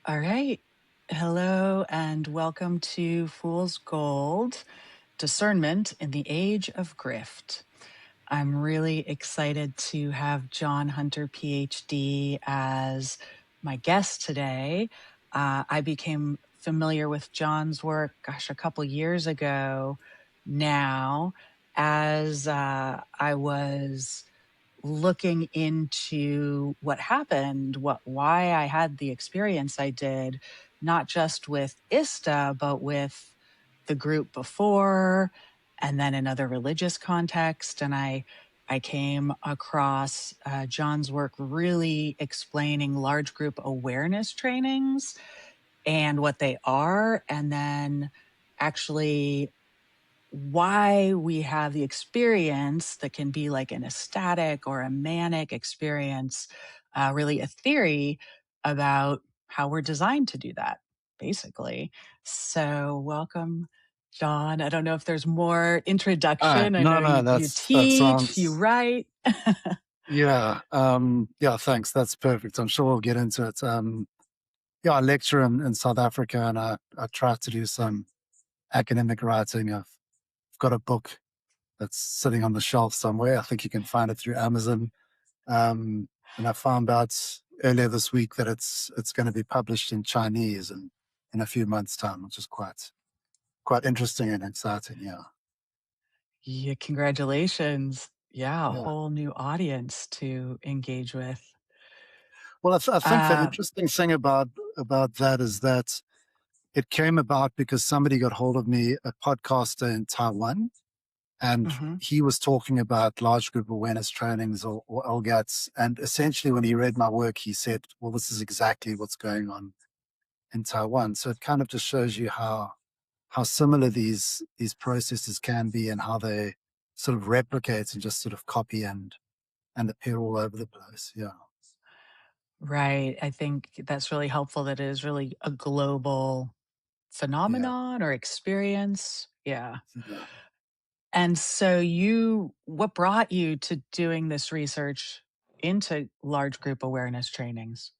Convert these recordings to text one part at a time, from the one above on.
All right. Hello and welcome to Fool's Gold Discernment in the Age of Grift. I'm really excited to have John Hunter, PhD, as my guest today. I became familiar with John's work, a couple years ago now, as I was looking into what happened, why I had the experience I did, not just with ISTA, but with the group before, and then in other religious context. And I came across John's work really explaining large group awareness trainings and what they are, and then actually why we have the experience that can be like an ecstatic or a manic experience, really a theory about how we're designed to do that, basically. So, welcome, John. I don't know if there's more introduction. I know No, you that teach, you sounds, write. yeah, thanks. That's perfect. I'm sure we'll get into it. Yeah, I lecture in South Africa and I try to do some academic writing. I've got a book that's sitting on the shelf somewhere. I think you can find it through Amazon. And I found out earlier this week that it's going to be published in Chinese in a few months' time, which is quite interesting and exciting. Yeah. Yeah, congratulations. Yeah, a Yeah. whole new audience to engage with. Well, I think the Uh, interesting thing about that is that it came about because somebody got hold of me, a podcaster in Taiwan, and mhm. he was talking about large group awareness trainings or LGATs. And essentially, when he read my work, he said, "Well, this is exactly what's going on in Taiwan." So it kind of just shows you how similar these processes can be and how they sort of replicate and just sort of copy and appear all over the place. Yeah, Right. I think that's really helpful that it is really a global yeah, phenomenon or experience. Yeah. yeah. And so what brought you to doing this research into large group awareness trainings?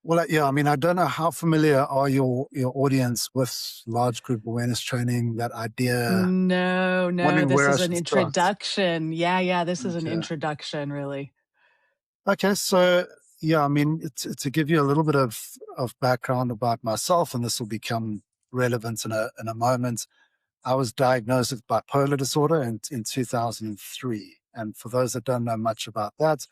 Well, yeah, I mean, I don't know how familiar are your audience with large group awareness training, that idea, No, wondering this where I is an should start. introduction. Yeah, this is an Okay. introduction, really. Okay, so yeah, I mean, to give you a little bit of background about myself, and this will become relevant in a moment. I was diagnosed with bipolar disorder in 2003, and for those that don't know much about that,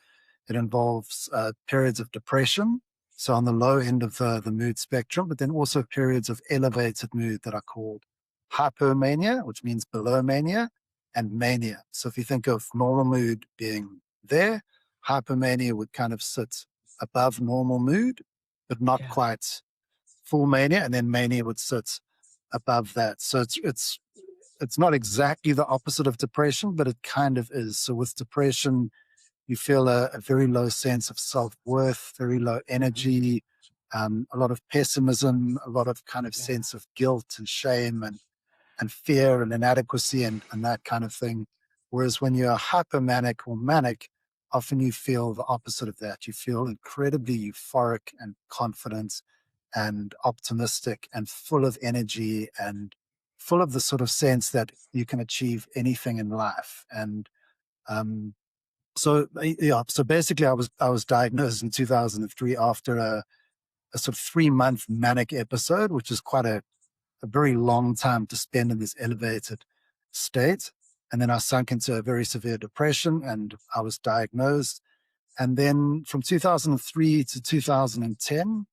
it involves periods of depression, so on the low end of the mood spectrum, but then also periods of elevated mood that are called hypomania, which means below mania, and mania. So if you think of normal mood being there, hypomania would kind of sit above normal mood, but not Yeah. quite full mania, and then mania would sit above that. So it's not exactly the opposite of depression, but it kind of is. So with depression, you feel a very low sense of self-worth, very low Mhm. energy, a lot of pessimism, a lot of kind of Yeah. sense of guilt and shame and fear and inadequacy and that kind of thing. Whereas when you're hypermanic or manic, often you feel the opposite of that. You feel incredibly euphoric and confident and optimistic and full of energy and full of the sort of sense that you can achieve anything in life. And um, so basically, I was diagnosed in 2003 after a sort of 3 month manic episode, which is quite a very long time to spend in this elevated state. And then I sunk into a very severe depression and I was diagnosed. And then from 2003 to 2010,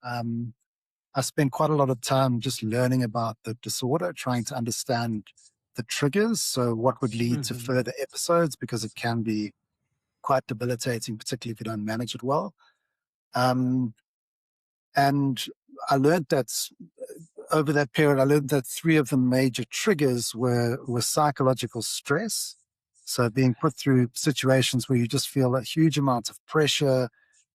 I spent quite a lot of time just learning about the disorder, trying to understand the triggers. So, what would lead to Mhm. further episodes, because it can be quite debilitating, particularly if you don't manage it well. Um, and I learned that over that period, I learned that three of the major triggers were psychological stress. So being put through situations where you just feel a huge amount of pressure,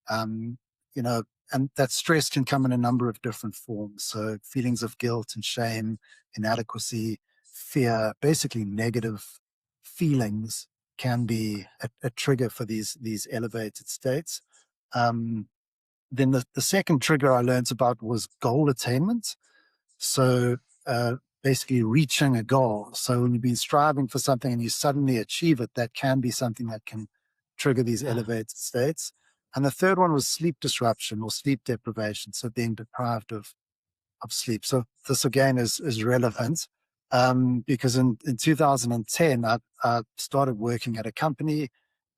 um, you know, and that stress can come in a number of different forms. So feelings of guilt and shame, inadequacy, fear, basically negative feelings can be a trigger for these elevated states. Um, then the second trigger I learned about was goal attainment. So basically reaching a goal. So when you've been striving for something and you suddenly achieve it, that can be something that can trigger these elevated states. And the third one was sleep disruption or sleep deprivation. So being deprived of sleep. So this again is relevant because in 2010, I started working at a company,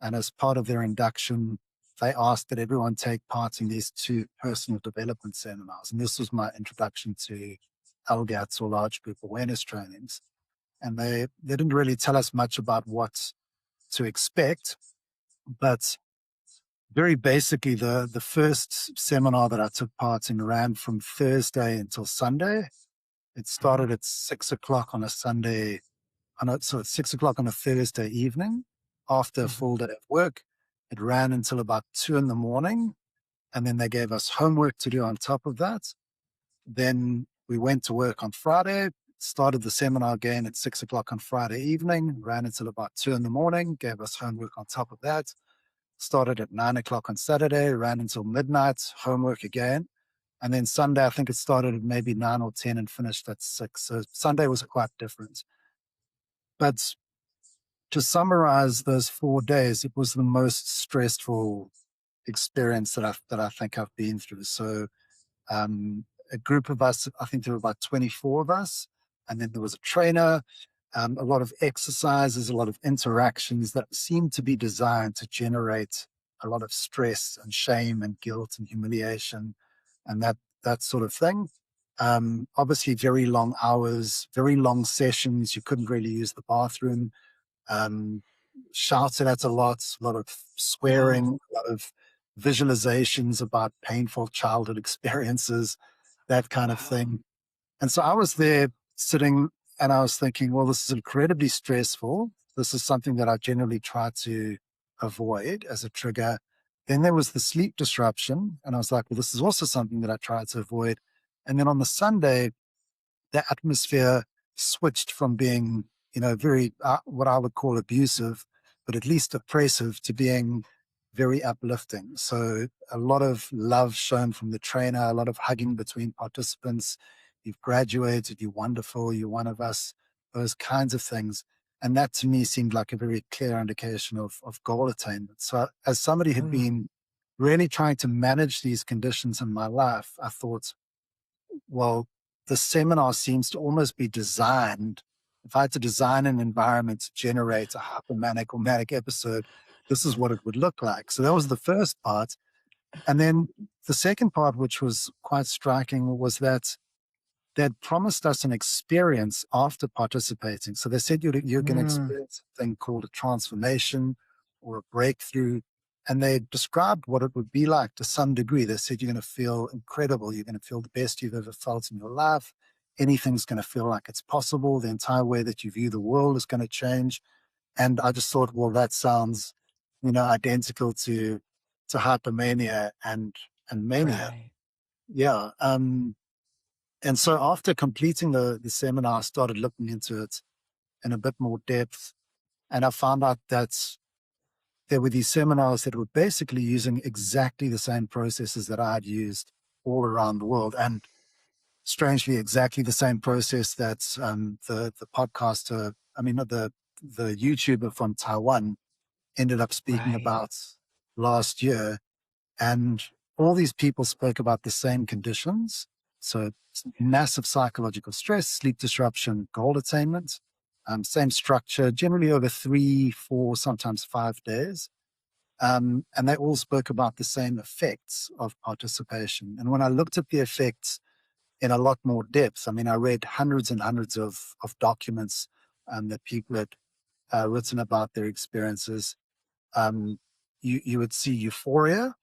and as part of their induction, they asked that everyone take part in these 2 personal development seminars. And this was my introduction to LGATs, or large group awareness trainings. And they didn't really tell us much about what to expect, but very basically, the first seminar that I took part in ran from Thursday until Sunday. It started at 6 o'clock on a Sunday, so at 6 o'clock on a Thursday evening after a full day of work. It ran until about 2 in the morning. And then they gave us homework to do on top of that. Then we went to work on Friday, started the seminar again at 6 o'clock on Friday evening, ran until about 2 in the morning, gave us homework on top of that. Started at 9 o'clock on Saturday, ran until midnight, homework again. And then Sunday, I think it started at maybe 9 or 10 and finished at 6. So Sunday was quite different. But to summarize those 4 days, it was the most stressful experience that I think I've been through. So a group of us, I think there were about 24 of us, and then there was a trainer, a lot of exercises, a lot of interactions that seemed to be designed to generate a lot of stress and shame and guilt and humiliation and that sort of thing. Obviously, very long hours, very long sessions. You couldn't really use the bathroom. Um, Shouted at a lot of swearing, Wow. a lot of visualizations about painful childhood experiences, that kind of Wow. thing. And so I was there sitting and I was thinking, well, this is incredibly stressful. This is something that I generally try to avoid as a trigger. Then there was the sleep disruption. And I was like, well, this is also something that I try to avoid. And then on the Sunday, the atmosphere switched from being, very what I would call abusive, but at least oppressive, to being very uplifting. So a lot of love shown from the trainer, a lot of hugging between participants. You've graduated, you're wonderful, you're one of us, those kinds of things. And that to me seemed like a very clear indication of goal attainment. So as somebody who'd Mm. been really trying to manage these conditions in my life, I thought, well, the seminar seems to almost be designed. If I had to design an environment to generate a hypomanic or manic episode, this is what it would look like. So that was the first part. And then the second part, which was quite striking, was that they'd promised us an experience after participating. So they said you're going to Mm. experience a thing called a transformation or a breakthrough. And they described what it would be like to some degree. They said you're going to feel incredible. You're going to feel the best you've ever felt in your life. Anything's going to feel like it's possible. The entire way that you view the world is going to change. And I just thought, well, that sounds, identical to hypomania and mania. Right. Yeah. And so after completing the seminar, I started looking into it in a bit more depth. And I found out that there were these seminars that were basically using exactly the same processes that I had used all around the world. And strangely, exactly the same process that the podcaster, the YouTuber from Taiwan ended up speaking Right. about last year. And all these people spoke about the same conditions. So massive psychological stress, sleep disruption, goal attainment, same structure, generally over 3, 4, sometimes 5 days. And they all spoke about the same effects of participation. And when I looked at the effects in a lot more depth, I read hundreds and hundreds of documents that people had written about their experiences. Um, you would see euphoria.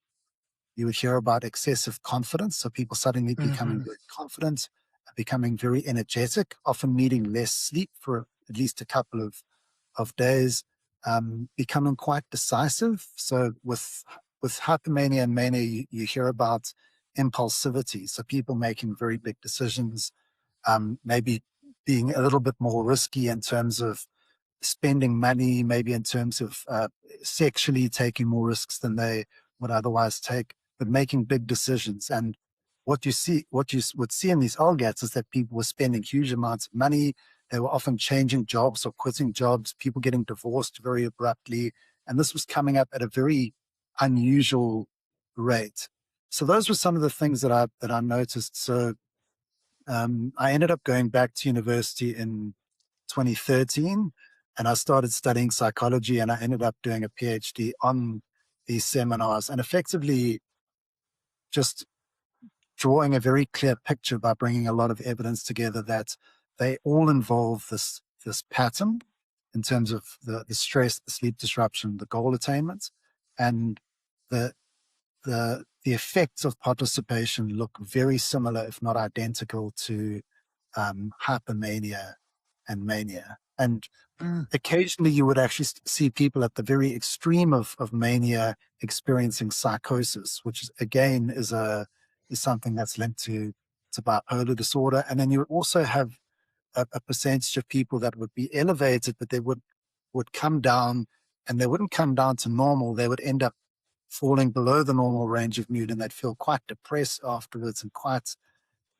You would hear about excessive confidence. So people suddenly becoming Hmm. very confident, becoming very energetic, often needing less sleep for at least a couple of days, becoming quite decisive. So with hypomania and mania, you hear about impulsivity. So people making very big decisions, maybe being a little bit more risky in terms of spending money, maybe in terms of sexually taking more risks than they would otherwise take. but making big decisions. And what you would see in these LGATs is that people were spending huge amounts of money. They were often changing jobs or quitting jobs, people getting divorced very abruptly. And this was coming up at a very unusual rate. So those were some of the things that I noticed. So I ended up going back to university in 2013, and I started studying psychology, and I ended up doing a PhD on these seminars, and effectively just drawing a very clear picture by bringing a lot of evidence together that they all involve this pattern in terms of the stress, the sleep disruption, the goal attainment, and the the effects of participation look very similar, if not identical, to hypermania and mania. And Mm. occasionally you would actually see people at the very extreme of mania experiencing psychosis, which is, again is something that's linked to bipolar disorder. And then you would also have a percentage of people that would be elevated, but they would come down, and they wouldn't come down to normal. They would end up falling below the normal range of mood, and they'd feel quite depressed afterwards and quite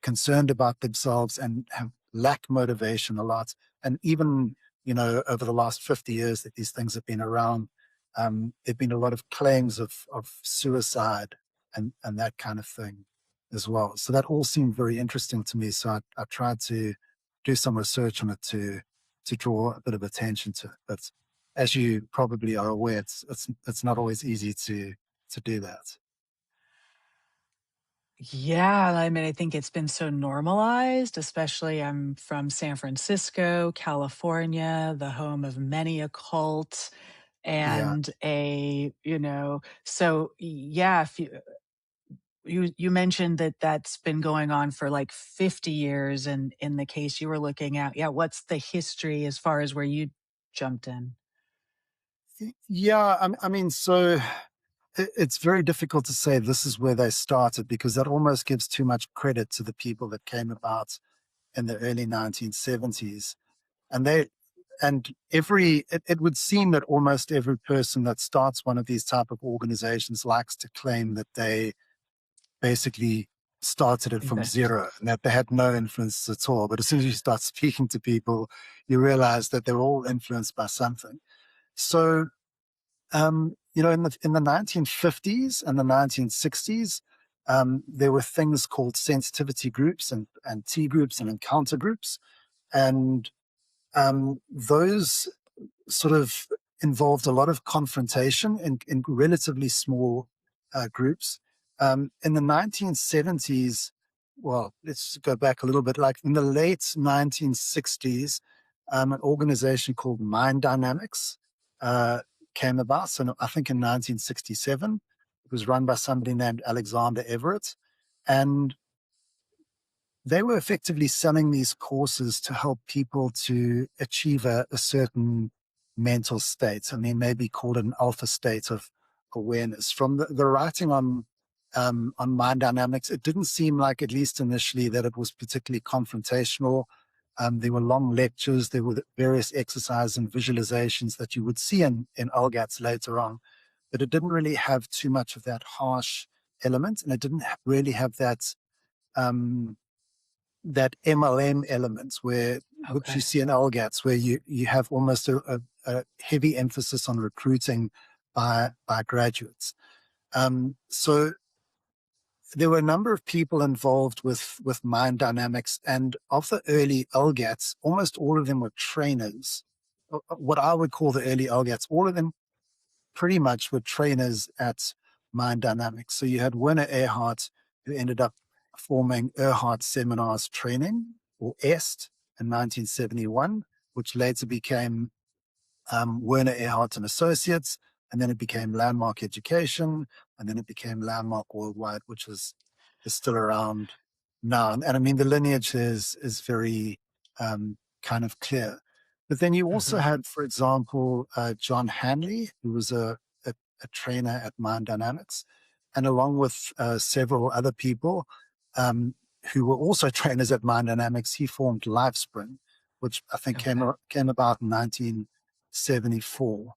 concerned about themselves and have lack motivation a lot. And even, over the last 50 years that these things have been around, there've been a lot of claims of suicide and that kind of thing as well. So that all seemed very interesting to me. So I tried to do some research on it to draw a bit of attention to it. But as you probably are aware, it's not always easy to do that. Yeah, I mean, I think it's been so normalized, especially I'm from San Francisco, California, the home of many a cult Yeah. and so yeah, if you mentioned that that's been going on for like 50 years, and in the case you were looking at, yeah, what's the history as far as where you jumped in? Yeah. I mean, so it's very difficult to say this is where they started, because that almost gives too much credit to the people that came about in the early 1970s. And it would seem that almost every person that starts one of these type of organizations likes to claim that they basically started it from Invest. zero and that they had no influence at all. But as soon as you start speaking to people, you realize that they're all influenced by something. So in the 1950s and the 1960s, there were things called sensitivity groups and T groups and encounter groups. And those sort of involved a lot of confrontation in relatively small groups. In the 1970s, well, let's go back a little bit, like in the late 1960s, an organization called Mind Dynamics uh, came about. So I think in 1967, it was run by somebody named Alexander Everett. And they were effectively selling these courses to help people to achieve a certain mental state. I mean, maybe called an alpha state of awareness. From the writing on mind dynamics, it didn't seem like, at least initially, that it was particularly confrontational. There were long lectures. There were various exercises and visualizations that you would see in LGATs later on, but it didn't really have too much of that harsh element, and it didn't really have um, that MLM elements which you Okay. see in LGATs, where you have almost a heavy emphasis on recruiting by graduates. So there were a number of people involved with mind dynamics, and of the early LGATs, almost all of them were trainers. What I would call the early LGATs, all of them pretty much were trainers at Mind Dynamics. So you had Werner Erhard, who ended up forming Erhard Seminars Training, or EST, in 1971, which later became Werner Erhard and Associates, and then it became Landmark Education, and then it became Landmark Worldwide, which is still around now. And I mean, the lineage is very kind of clear. But then you also Mhm. had, for example, John Hanley, who was a trainer at Mind Dynamics, and along with several other people who were also trainers at Mind Dynamics, he formed LifeSpring, which I think Okay. came about in 1974.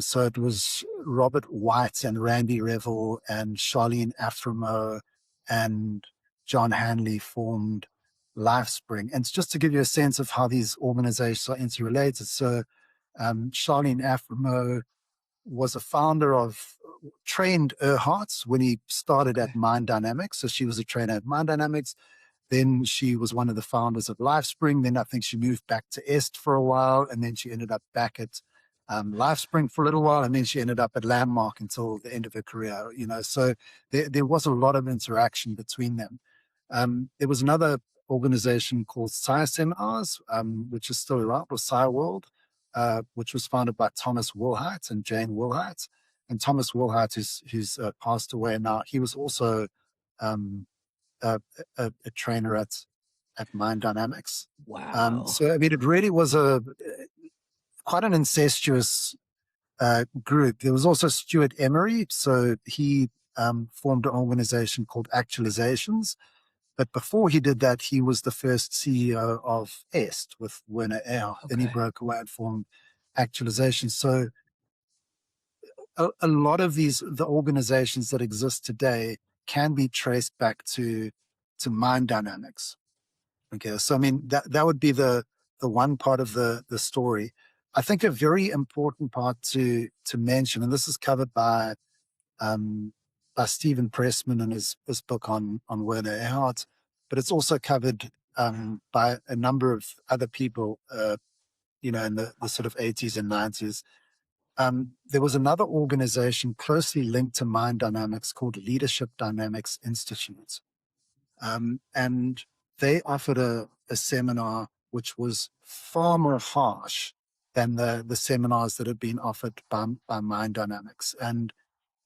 So it was Robert White and Randy Revel and Charlene Aframo and John Hanley formed LifeSpring. And just to give you a sense of how these organizations are interrelated, so Charlene Aframo was a founder of trained Erhardt when he started at Okay. Mind Dynamics. So she was a trainer at Mind Dynamics. Then she was one of the founders of LifeSpring. Then I think she moved back to Est for a while, and then she ended up back at LifeSpring for a little while, and then she ended up at Landmark until the end of her career. So there was a lot of interaction between them. There was another organization called Sci Seminars, which is still around, or Sci World, which was founded by Thomas Wilhite and Jane Wilhite. And Thomas Wilhite, who's passed away now, he was also um, a trainer at Mind Dynamics. Wow. So I mean, it really was a quite an incestuous group. There was also Stuart Emery, so he formed an organization called Actualizations. But before he did that, he was the first CEO of Est with Werner Ehrhardt. Then he Okay. broke away and formed Actualizations. So a lot of the organizations that exist today can be traced back to Mind Dynamics. Okay, so I mean that would be the one part of the story. I think a very important part to mention, and this is covered um, by Stephen Pressman in his book on Werner Ehrhardt, but it's also covered by a number of other people, in the sort of 80s and 90s. There was another organization closely linked to Mind Dynamics called Leadership Dynamics Institute. And they offered a seminar which was far more harsh than the seminars that had been offered by Mind Dynamics. And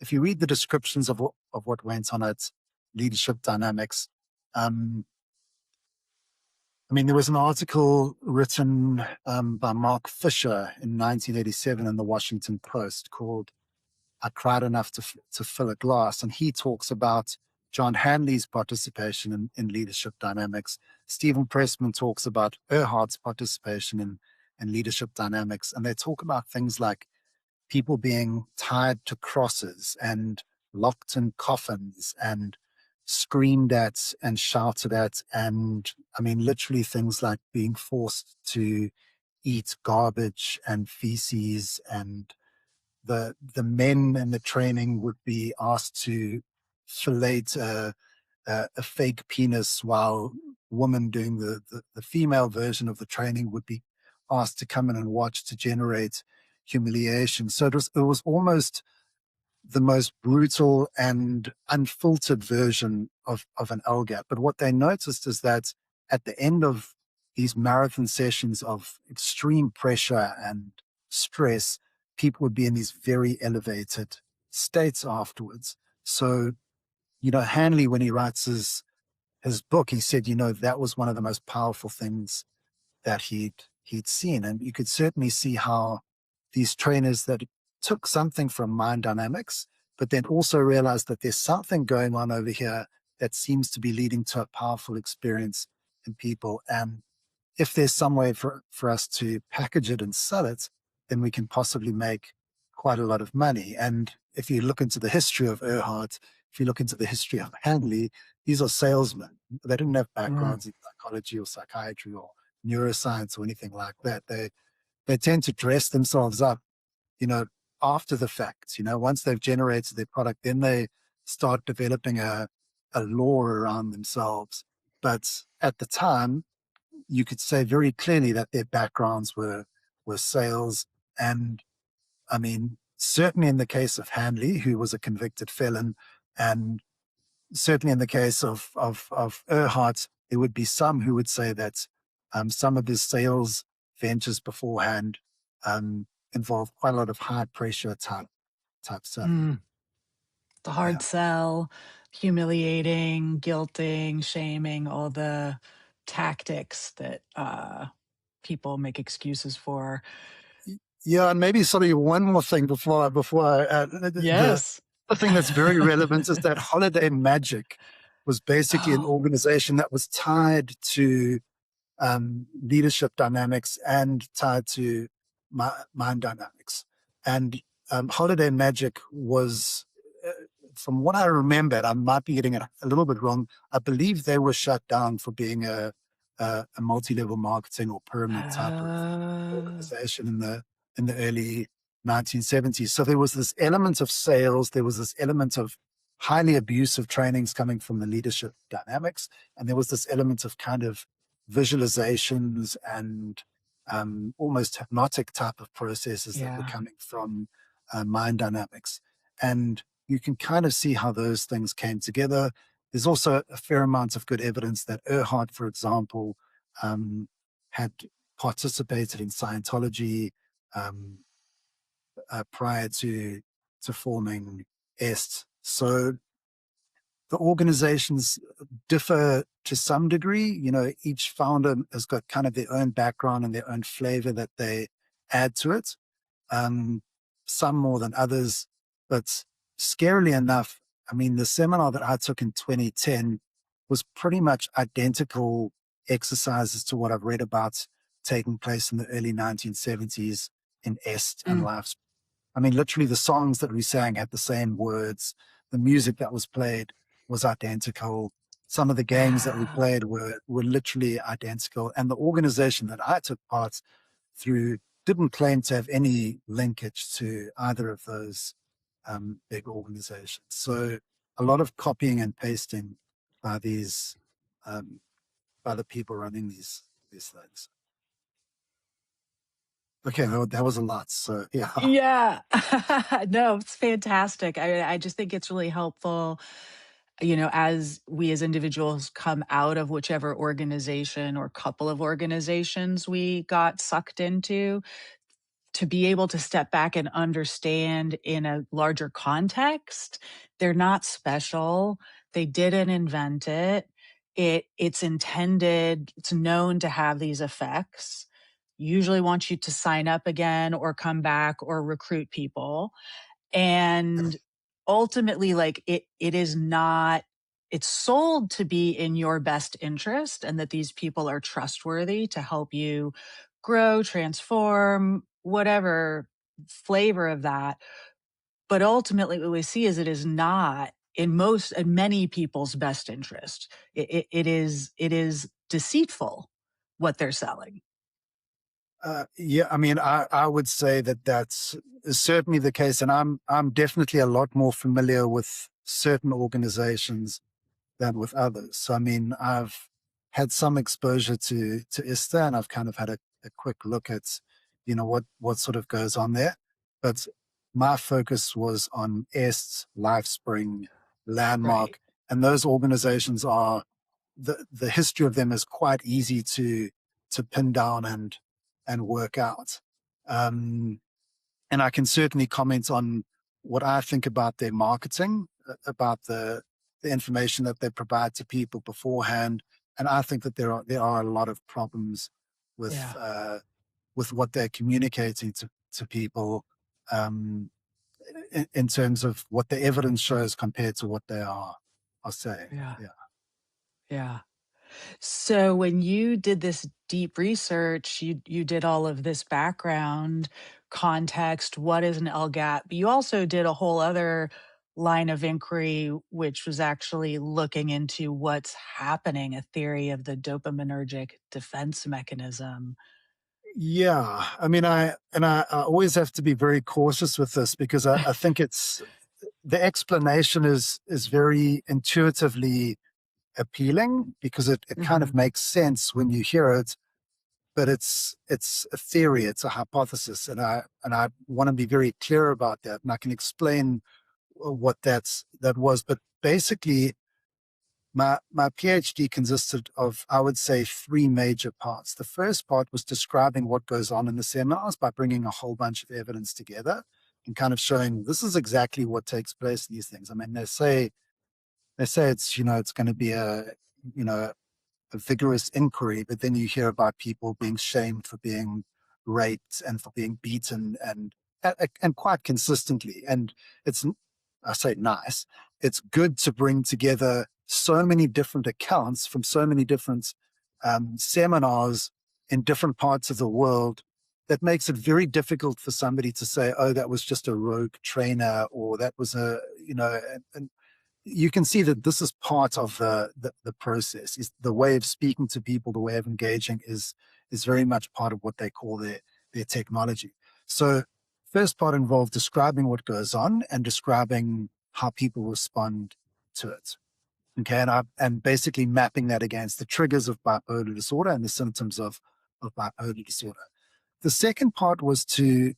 if you read the descriptions of what went on at Leadership Dynamics, um, I mean, there was an article written by Mark Fisher in 1987 in the Washington Post called "I Cried Enough to Fill a Glass." And he talks about John Hanley's participation in leadership dynamics. Stephen Pressman talks about Erhardt's participation in leadership dynamics. And they talk about things like people being tied to crosses and locked in coffins and screamed at and shouted at. And I mean, literally things like being forced to eat garbage and feces, and the men in the training would be asked to fillet a fake penis, while women doing the female version of the training would be asked to come in and watch to generate humiliation. So it was almost the most brutal and unfiltered version of an LGAT. But what they noticed is that at the end of these marathon sessions of extreme pressure and stress, people would be in these very elevated states afterwards. So, Hanley, when he writes his book, he said, that was one of the most powerful things that he'd seen. And you could certainly see how these trainers that took something from Mind Dynamics, but then also realized that there's something going on over here that seems to be leading to a powerful experience in people. And if there's some way for us to package it and sell it, then we can possibly make quite a lot of money. And if you look into the history of Erhardt, if you look into the history of Handley, these are salesmen. They didn't have Mm. backgrounds in psychology or psychiatry or neuroscience or anything like that. They tend to dress themselves up, you know, after the fact. Once they've generated their product, then they start developing a lore around themselves. But at the time, you could say very clearly that their backgrounds were sales. And I mean, certainly in the case of Handley, who was a convicted felon, and certainly in the case of Erhardt, there would be some who would say that some of his sales ventures beforehand involved quite a lot of high pressure type selling. Mm. The Yeah. hard sell, humiliating, guilting, shaming, all the tactics that people make excuses for. Yeah, and maybe sort of one more thing before I Yes. the thing that's very relevant is that Holiday Magic was basically an Oh, organization that was tied to leadership dynamics and tied to mind dynamics. And Holiday Magic was, uh, from what I remember, I might be getting it a little bit wrong. I believe they were shut down for being a multi-level marketing or pyramid type of Oh, organization in the early 1970s. So there was this element of sales, there was this element of highly abusive trainings coming from the leadership dynamics, and there was this element of kind of visualizations and almost hypnotic type of processes that were yeah. coming from mind dynamics. And you can kind of see how those things came together. There's also a fair amount of good evidence that Earhart, for example, um, had participated in Scientology um, prior to forming EST. So the organizations differ to some degree. You know, each founder has got kind of their own background and their own flavor that they add to it. Um, some more than others, but scarily enough, I mean, the seminar that I took in 2010 was pretty much identical exercises to what I've read about taking place in the early 1970s in Est and Mm. Life. I mean, literally the songs that we sang had the same words. The music that was played was identical. Some of the games that we Wow. played were literally identical. And the organization that I took part through didn't claim to have any linkage to either of those big organizations. So a lot of copying and pasting by these um, by the people running these things. Okay, that was a lot. So yeah. Yeah. No, it's fantastic. I just think it's really helpful, as we as individuals come out of whichever organization or couple of organizations we got sucked into, to be able to step back and understand in a larger context, they're not special. They didn't invent it. It's intended, it's known to have these effects. Usually want you to sign up again or come back or recruit people. And ultimately, like it is not, it's sold to be in your best interest and that these people are trustworthy to help you grow, transform, whatever flavor of that. But ultimately, what we see is it is not in many people's best interest. It is deceitful what they're selling. Yeah, I mean, I would say that that's certainly the case, and I'm definitely a lot more familiar with certain organizations than with others. So, I mean, I've had some exposure to ISTA, and I've kind of had a quick look at, what sort of goes on there. But my focus was on EST, LifeSpring, Right. Landmark, and those organizations are the history of them is quite easy to pin down and work out. Um, and I can certainly comment on what I think about their marketing, about the information that they provide to people beforehand. And I think that there are a lot of problems Yeah. with what they're communicating to people, um, in terms of what the evidence shows compared to what they are saying. Yeah. Yeah. Yeah. So when you did this deep research, you did all of this background context, what is an LGAT? But you also did a whole other line of inquiry, which was actually looking into what's happening, a theory of the dopaminergic defense mechanism. Yeah, I mean, I always have to be very cautious with this because I think it's the explanation is very intuitively appealing because it kind of Mhm. makes sense when you hear it, but it's a theory, it's a hypothesis, and I want to be very clear about that, and I can explain what that was. But basically, my PhD consisted of, I would say, three major parts. The first part was describing what goes on in the seminars by bringing a whole bunch of evidence together and kind of showing this is exactly what takes place in these things. I mean, they say it's it's going to be you know a vigorous inquiry, but then you hear about people being shamed for being raped and for being beaten and quite consistently. And it's, I say nice, it's good to bring together so many different accounts from so many different seminars in different parts of the world that makes it very difficult for somebody to say, oh, that was just a rogue trainer, or that was a, and you can see that this is part of the process. Is the way of speaking to people, the way of engaging is very much part of what they call their technology. So first part involved describing what goes on and describing how people respond to it. Okay, and basically mapping that against the triggers of bipolar disorder and the symptoms of bipolar disorder. The second part was to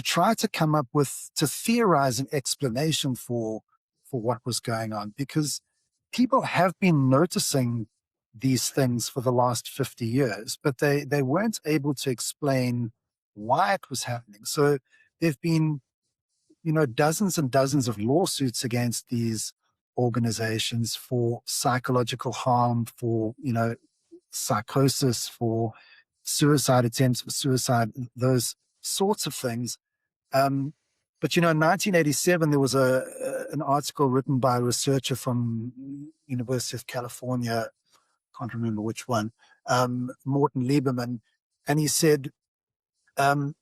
try to come up with, to theorize an explanation for what was going on, because people have been noticing these things for the last 50 years, but they weren't able to explain why it was happening. So there've been, dozens and dozens of lawsuits against these organizations for psychological harm, for, psychosis, for suicide attempts, for suicide, those sorts of things. But in 1987, there was an article written by a researcher from University of California, can't remember which one, Morton Lieberman, and um,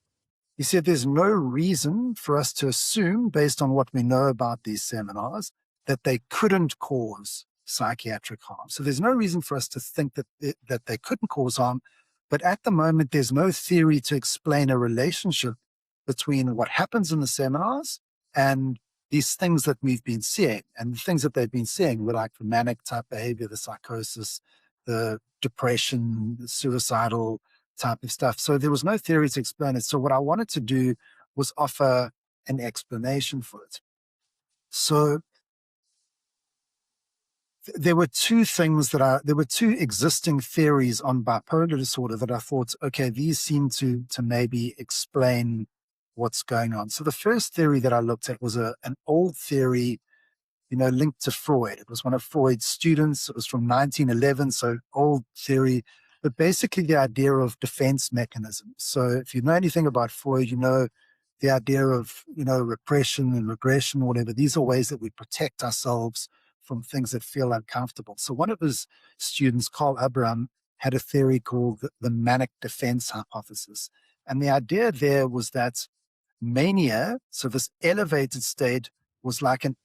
he said there's no reason for us to assume, based on what we know about these seminars, that they couldn't cause psychiatric harm. So there's no reason for us to think that they couldn't cause harm. But at the moment, there's no theory to explain a relationship between what happens in the seminars and these things that we've been seeing. And the things that they've been seeing were like the manic type behavior, the psychosis, the depression, the suicidal type of stuff. So there was no theory to explain it. So what I wanted to do was offer an explanation for it. So there were two existing theories on bipolar disorder that I thought, okay, these seem to maybe explain what's going on. So the first theory that I looked at was an old theory, linked to Freud. It was one of Freud's students. It was from 1911, so old theory, but basically the idea of defense mechanisms. So if you know anything about Freud, the idea of, repression and regression, or whatever. These are ways that we protect ourselves from things that feel uncomfortable. So one of his students, Carl Abraham, had a theory called the manic defense hypothesis. And the idea there was that mania, so this elevated state, was like an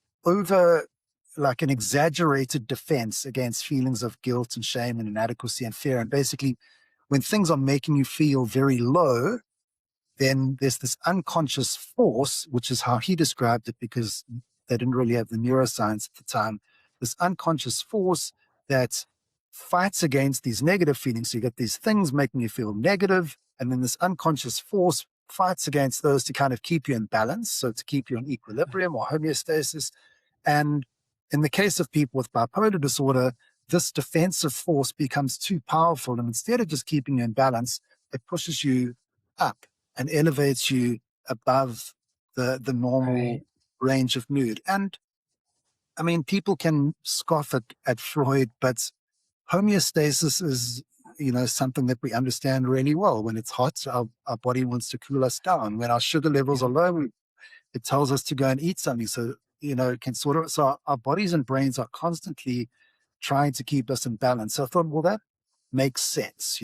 exaggerated defense against feelings of guilt and shame and inadequacy and fear. And basically, when things are making you feel very low, then there's this unconscious force, which is how he described it, because they didn't really have the neuroscience at the time, this unconscious force that fights against these negative feelings. So you get these things making you feel negative, and then this unconscious force fights against those to kind of keep you in balance, so to keep you in equilibrium or homeostasis. And in the case of people with bipolar disorder, this defensive force becomes too powerful, and instead of just keeping you in balance, it pushes you up and elevates you above the normal range of mood. And I mean, people can scoff at Freud, but homeostasis is, something that we understand really well. When it's hot, our body wants to cool us down. When our sugar levels are low, it tells us to go and eat something. So, it can so our bodies and brains are constantly trying to keep us in balance. So I thought, well, that makes sense,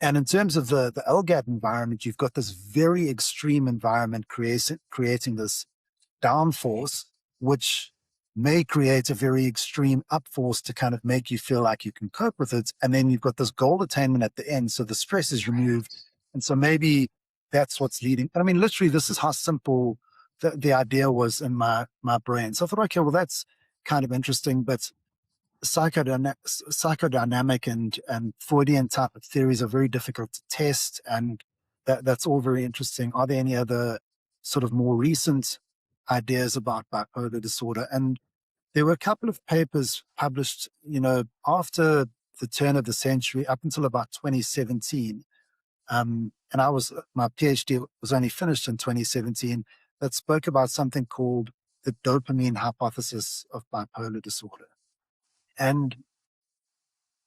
and in terms of the LGAD environment, you've got this very extreme environment creating this downforce, which may create a very extreme upforce to kind of make you feel like you can cope with it. And then you've got this goal attainment at the end. So the stress is removed. And so maybe that's what's leading. I mean, literally, this is how simple the idea was in my brain. So I thought, okay, well, that's kind of interesting. But psychodynamic and Freudian type of theories are very difficult to test, and that's all very interesting. Are there any other sort of more recent ideas about bipolar disorder? And there were a couple of papers published, after the turn of the century up until about 2017. And my PhD was only finished in 2017, that spoke about something called the dopamine hypothesis of bipolar disorder. And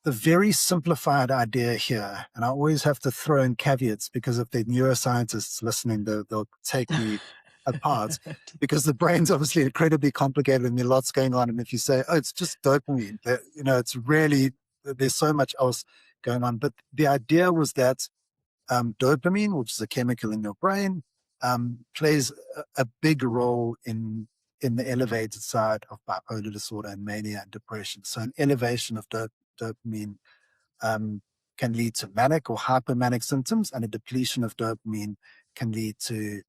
the very simplified idea here, and I always have to throw in caveats because if the neuroscientists listening, they'll take me apart, because the brain's obviously incredibly complicated and there's lots going on. And if you say, oh, it's just dopamine, it's really, there's so much else going on. But the idea was that Dopamine, which is a chemical in your brain, plays a big role in the elevated side of bipolar disorder and mania and depression. So an elevation of dopamine um, can lead to manic or hypomanic symptoms, and a depletion of dopamine can lead to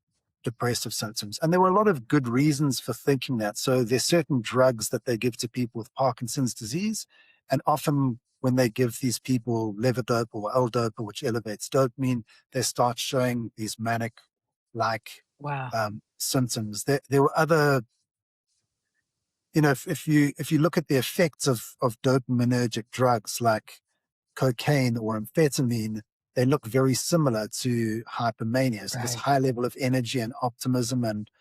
depressive symptoms. And there were a lot of good reasons for thinking that. So there's certain drugs that they give to people with Parkinson's disease, and often when they give these people levodopa or L-dopa, which elevates dopamine, they start showing these manic-like Wow. symptoms. There were other, if you look at the effects of dopaminergic drugs like cocaine or amphetamine, they look very similar to hypomania. So this Right. high level of energy and optimism and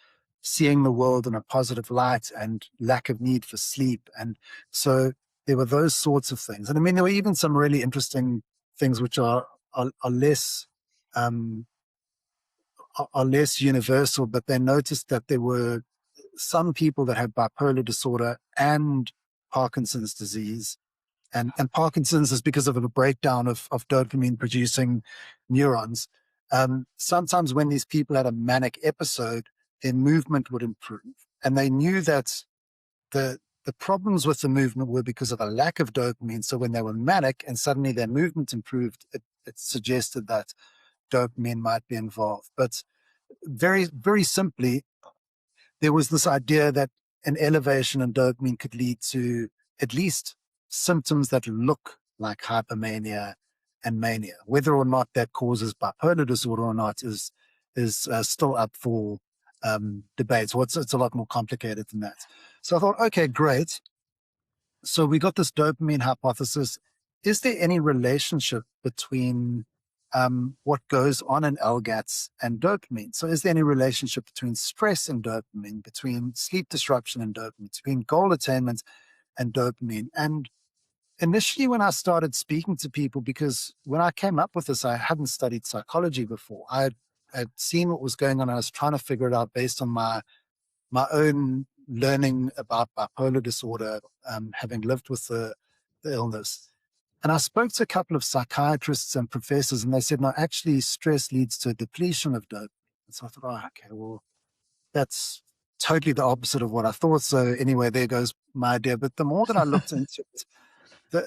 seeing the world in a positive light and lack of need for sleep. And so there were those sorts of things. And I mean, there were even some really interesting things which are less are less universal, but they noticed that there were some people that had bipolar disorder and Parkinson's disease. And Parkinson's is because of a breakdown of dopamine producing neurons. Sometimes when these people had a manic episode, their movement would improve. And they knew that the problems with the movement were because of a lack of dopamine. So when they were manic and suddenly their movement improved, it suggested that dopamine might be involved. But very, very simply, there was this idea that an elevation in dopamine could lead to at least symptoms that look like hypomania and mania. Whether or not that causes bipolar disorder or not is still up for debate. So it's a lot more complicated than that. So I thought, okay, great. So we got this dopamine hypothesis. Is there any relationship between what goes on in LGATs and dopamine? So is there any relationship between stress and dopamine, between sleep disruption and dopamine, between goal attainment and dopamine? And initially when I started speaking to people, because when I came up with this, I hadn't studied psychology before. I'd seen what was going on. I was trying to figure it out based on my own learning about bipolar disorder, having lived with the illness. And I spoke to a couple of psychiatrists and professors, and they said, no, actually, stress leads to a depletion of dopamine. And so I thought, oh, okay, well, that's totally the opposite of what I thought. So anyway, there goes my idea. But the more that I looked into it,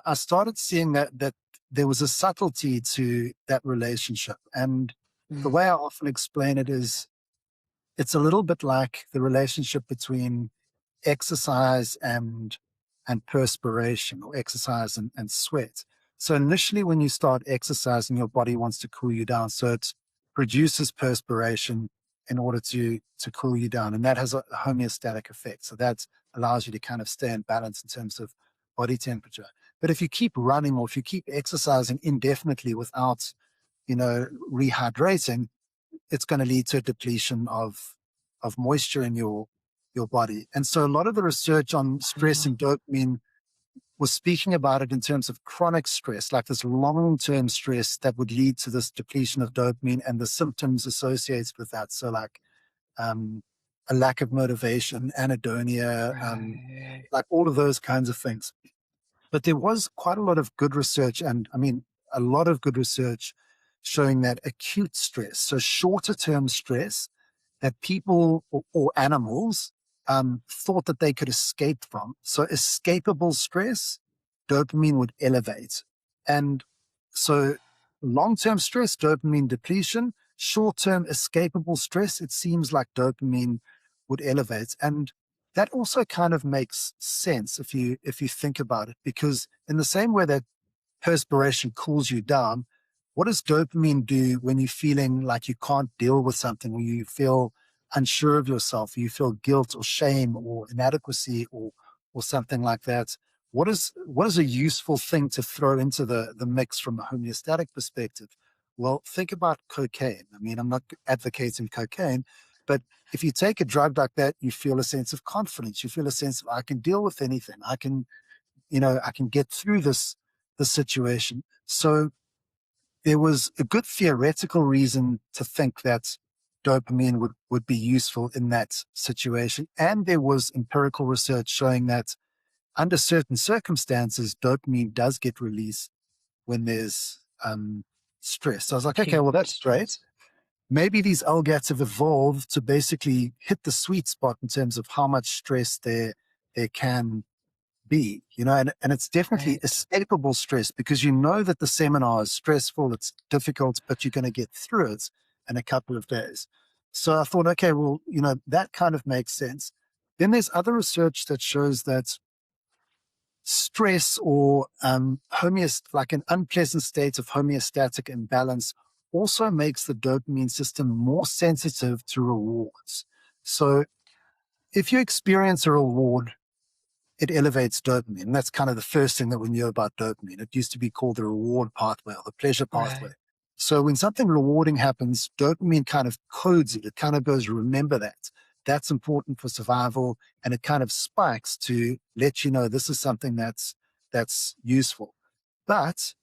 I started seeing that there was a subtlety to that relationship. And the Mm. way I often explain it is it's a little bit like the relationship between exercise and perspiration, or exercise and sweat. So initially when you start exercising, your body wants to cool you down. So it produces perspiration in order to cool you down. And that has a homeostatic effect. So that allows you to kind of stay in balance in terms of body temperature. But if you keep running or if you keep exercising indefinitely without, rehydrating, it's going to lead to a depletion of moisture in your body. And so a lot of the research on stress Oh, and dopamine was speaking about it in terms of chronic stress, like this long-term stress that would lead to this depletion of dopamine and the symptoms associated with that. So like um, a lack of motivation, anhedonia, right. like all of those kinds of things. But there was quite a lot of good research, and I mean, a lot of good research showing that acute stress, so shorter term stress that people or animals thought that they could escape from. So escapable stress, dopamine would elevate. And so long-term stress, dopamine depletion, short-term escapable stress, it seems like dopamine would elevate. And that also kind of makes sense if you think about it, because in the same way that perspiration cools you down, what does dopamine do when you're feeling like you can't deal with something, or you feel unsure of yourself, or you feel guilt or shame or inadequacy or something like that? What is a useful thing to throw into the mix from a homeostatic perspective? Well, think about cocaine. I mean, I'm not advocating cocaine, but if you take a drug like that, you feel a sense of confidence. You feel a sense of, I can deal with anything. I can get through this situation. So there was a good theoretical reason to think that dopamine would be useful in that situation. And there was empirical research showing that under certain circumstances, dopamine does get released when there's stress. So I was like, okay, Acute well, that's great. stress. Maybe these LGATs have evolved to basically hit the sweet spot in terms of how much stress there can be, and it's definitely Right. escapable stress because you know that the seminar is stressful, it's difficult, but you're going to get through it in a couple of days. So I thought, okay, well, that kind of makes sense. Then there's other research that shows that stress or like an unpleasant state of homeostatic imbalance also makes the dopamine system more sensitive to rewards. So if you experience a reward, it elevates dopamine. And that's kind of the first thing that we knew about dopamine. It used to be called the reward pathway or the pleasure pathway. Right. So when something rewarding happens, dopamine kind of codes it. It kind of goes, remember that. That's important for survival. And it kind of spikes to let you know this is something that's useful. But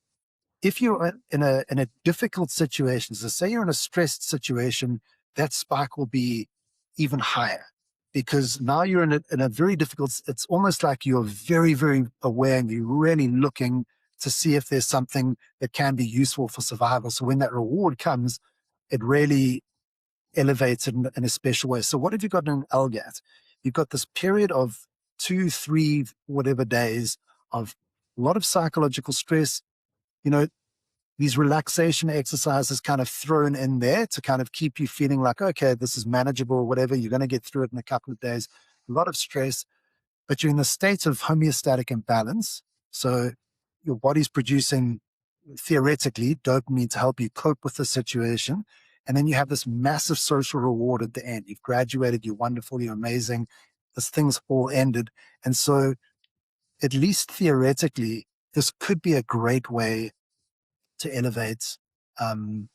if you're in a difficult situation, so say you're in a stressed situation, that spike will be even higher because now you're in a very difficult. It's almost like you're very, very aware and you're really looking to see if there's something that can be useful for survival. So when that reward comes, it really elevates it in a special way. So what have you got in LGAT? You've got this period of 2, 3, whatever days of a lot of psychological stress. You know, these relaxation exercises kind of thrown in there to kind of keep you feeling like, okay, this is manageable, whatever. You're going to get through it in a couple of days. A lot of stress, but you're in a state of homeostatic imbalance. So your body's producing, theoretically, dopamine to help you cope with the situation. And then you have this massive social reward at the end. You've graduated, you're wonderful, you're amazing. This thing's all ended. And so, at least theoretically, this could be a great way to elevate um,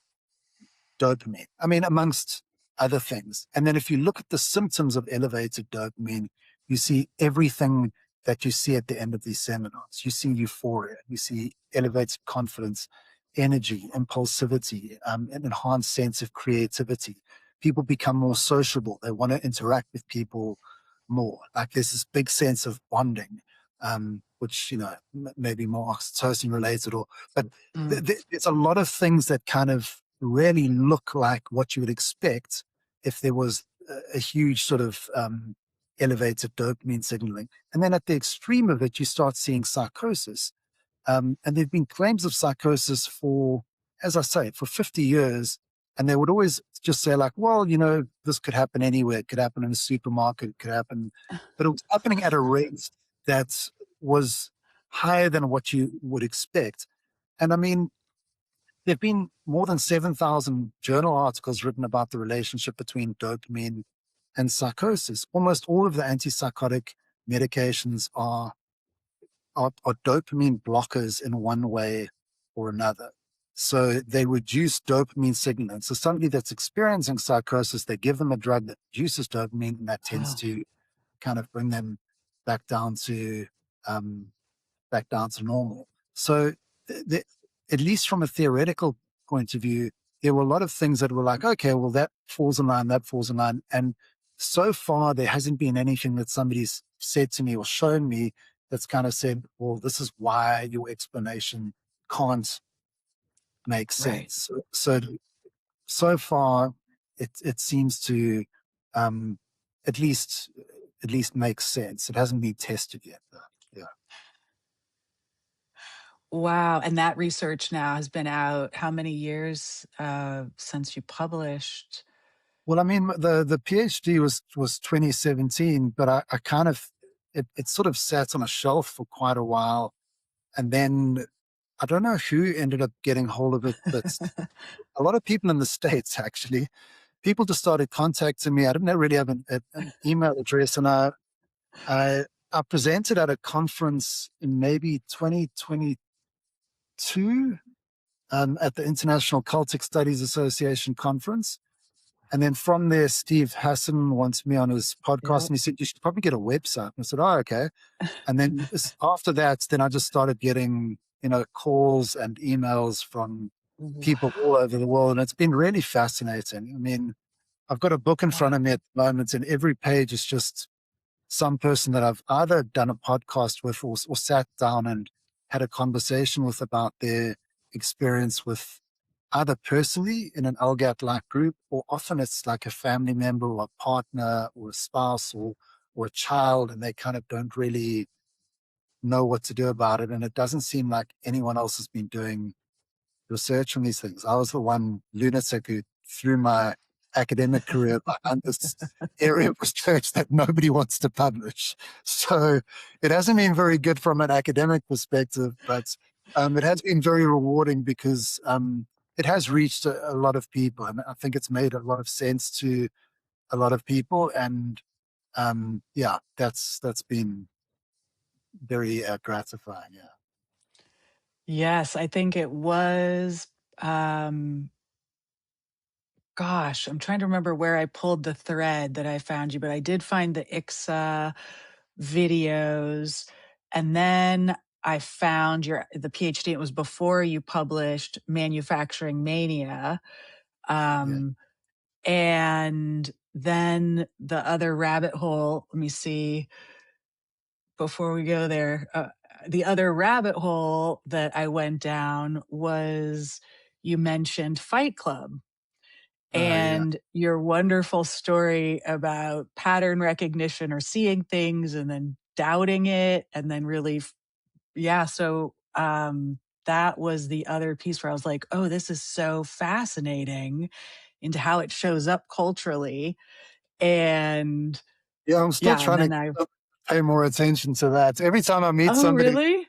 dopamine. I mean, amongst other things. And then if you look at the symptoms of elevated dopamine, you see everything that you see at the end of these seminars. You see euphoria, you see elevated confidence, energy, impulsivity, an enhanced sense of creativity. People become more sociable. They want to interact with people more. Like there's this big sense of bonding, which, maybe more oxytocin related but Mm. there's a lot of things that kind of really look like what you would expect if there was a huge sort of elevated dopamine signaling. And then at the extreme of it, you start seeing psychosis. And there have been claims of psychosis for, as I say, for 50 years. And they would always just say, like, well, this could happen anywhere. It could happen in a supermarket. It could happen. But it was happening at a rate that was higher than what you would expect. And I mean, there have been more than 7,000 journal articles written about the relationship between dopamine and psychosis. Almost all of the antipsychotic medications are dopamine blockers in one way or another. So they reduce dopamine signaling. So somebody that's experiencing psychosis, they give them a drug that reduces dopamine, and that tends Oh, to kind of bring them back down to um, normal. So, at least from a theoretical point of view, there were a lot of things that were like, okay, well, that falls in line, that falls in line. And so far, there hasn't been anything that somebody's said to me or shown me that's kind of said, well, this is why your explanation can't make right. sense. So far, it seems to um, at least make sense. It hasn't been tested yet, though. Yeah. Wow. And that research now has been out how many years since you published? Well, I mean, the PhD was 2017, but I kind of it sort of sat on a shelf for quite a while, and then I don't know who ended up getting hold of it, but a lot of people in the States actually, people just started contacting me. I didn't really have an email address, and I I presented at a conference in maybe 2022 at the International Cultic Studies Association conference. And then from there, Steve Hassan wants me on his podcast, Yep. and he said, you should probably get a website. And I said, oh, okay. And then after that, then I just started getting, calls and emails from people all over the world. And it's been really fascinating. I mean, I've got a book in front Wow. of me at the moment, and every page is just some person that I've either done a podcast with or sat down and had a conversation with about their experience with either personally in an LGAT-like group, or often it's like a family member or a partner or a spouse or a child, and they kind of don't really know what to do about it. And it doesn't seem like anyone else has been doing research on these things. I was the one lunatic who, through my academic career, behind this area of research that nobody wants to publish. So it hasn't been very good from an academic perspective, but it has been very rewarding because it has reached a lot of people, and I think it's made a lot of sense to a lot of people. And yeah, that's been very gratifying. Yeah. Yes, I think it was, um, gosh, I'm trying to remember where I pulled the thread that I found you, but I did find the ICSA videos. And then I found the PhD. It was before you published Manufacturing Mania. Yeah. Um, and then the other rabbit hole, let me see, before we go there, the other rabbit hole that I went down was you mentioned Fight Club Yeah. and your wonderful story about pattern recognition or seeing things and then doubting it and then really, yeah. So, that was the other piece where I was like, oh, this is so fascinating into how it shows up culturally. And Yeah, I'm still yeah, and trying then I, to pay more attention to that. Every time I meet oh, somebody, really?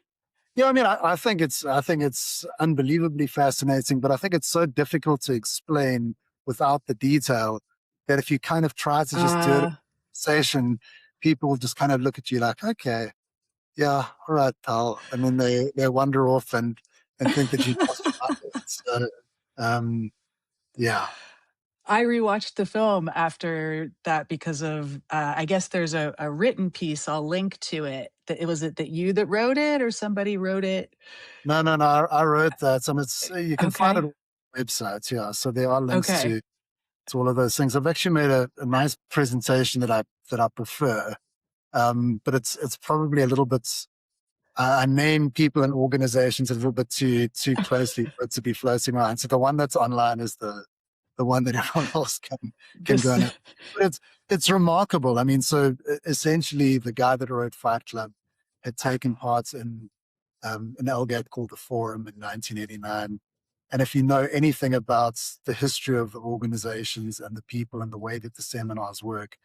yeah, I mean, I think it's unbelievably fascinating, but I think it's so difficult to explain without the detail that if you kind of try to just do it in Uh, a session, people will just kind of look at you like, okay, yeah, all right, pal, and then they wander off and think that you lost your mind. So, um, yeah. I rewatched the film after that because of, I guess there's a written piece. I'll link to it. That it was it that you that wrote it or somebody wrote it. No, no, no. I wrote that, and it's you can find it Okay. on websites. Yeah, so there are links Okay. to all of those things. I've actually made a nice presentation that I prefer, but it's probably a little bit. I name people and organizations a little bit too closely for it to be floating around. So the one that's online is the one that everyone else can go This, and. But it's remarkable. I mean, so essentially, the guy that wrote Fight Club had taken part in an LGAT called the Forum in 1989. And if you know anything about the history of the organizations and the people and the way that the seminars work,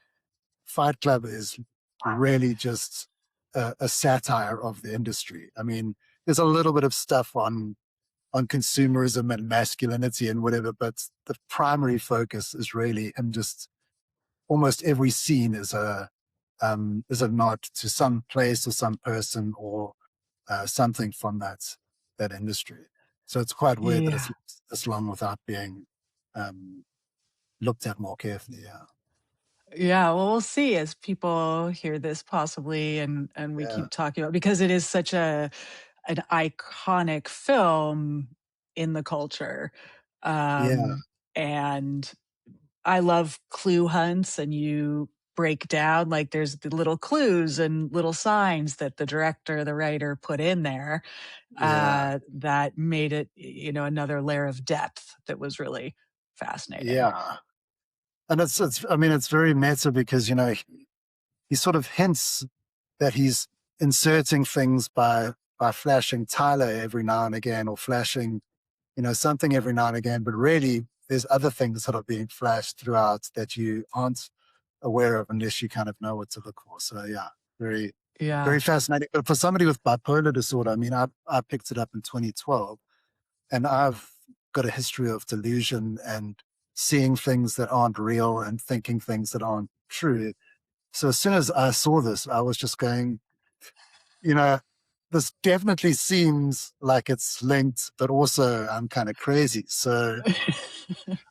Fight Club is really just a satire of the industry. I mean, there's a little bit of stuff on consumerism and masculinity and whatever, but the primary focus is really him just almost every scene is a nod to some place or some person or something from that industry. So it's quite weird that it's yeah. this long without being um, looked at more carefully. Yeah, Yeah, well, we'll see as people hear this possibly and we yeah, keep talking about because it is such an iconic film in the culture. yeah, Um, and I love clue hunts and you break down like there's the little clues and little signs that the director, the writer put in there yeah, that made it, another layer of depth that was really fascinating. yeah. And it's I mean it's very meta because he sort of hints that he's inserting things by flashing Tyler every now and again or flashing something every now and again, but really there's other things that are being flashed throughout that you aren't aware of unless you kind of know what to look for. So yeah, very, very Yeah. fascinating. But for somebody with bipolar disorder, I mean, I picked it up in 2012 and I've got a history of delusion and seeing things that aren't real and thinking things that aren't true. So as soon as I saw this, I was just going, you know, this definitely seems like it's linked, but also I'm kind of crazy. So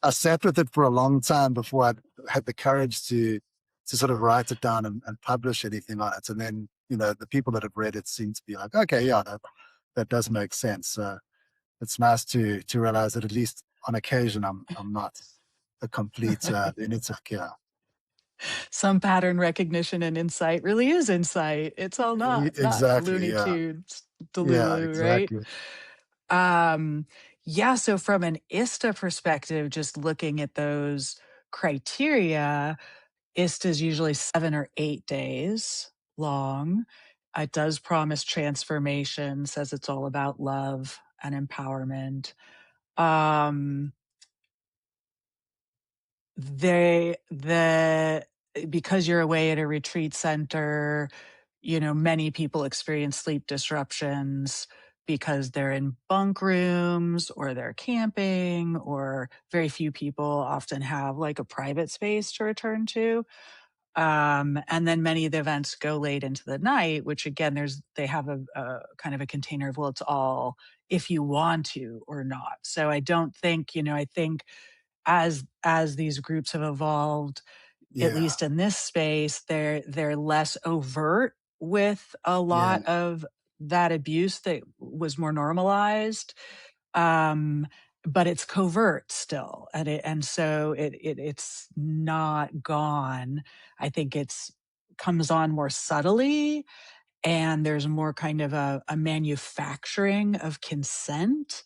I sat with it for a long time before I had the courage to sort of write it down and publish anything on it. And then, the people that have read it seem to be like, okay, yeah, that does make sense. So it's nice to realize that at least on occasion I'm not a complete lunatic. Yeah. Some pattern recognition and insight really is insight. It's all not Exactly. Looney Yeah. Tunes, Yeah, Delulu, right? exactly. Um, Yeah, so from an ISTA perspective, just looking at those criteria, ISTA is usually 7 or 8 days long. It does promise transformation, says it's all about love and empowerment. Um, they the because you're away at a retreat center, many people experience sleep disruptions because they're in bunk rooms or they're camping, or very few people often have like a private space to return to. And then many of the events go late into the night, which again, they have a kind of a container of, well, it's all if you want to or not. So I don't think, I think as these groups have evolved, at Yeah, least in this space, they're less overt with a yeah, lot of that abuse that was more normalized. Um, but it's covert still, and so it's not gone. I think it's comes on more subtly, and there's more kind of a manufacturing of consent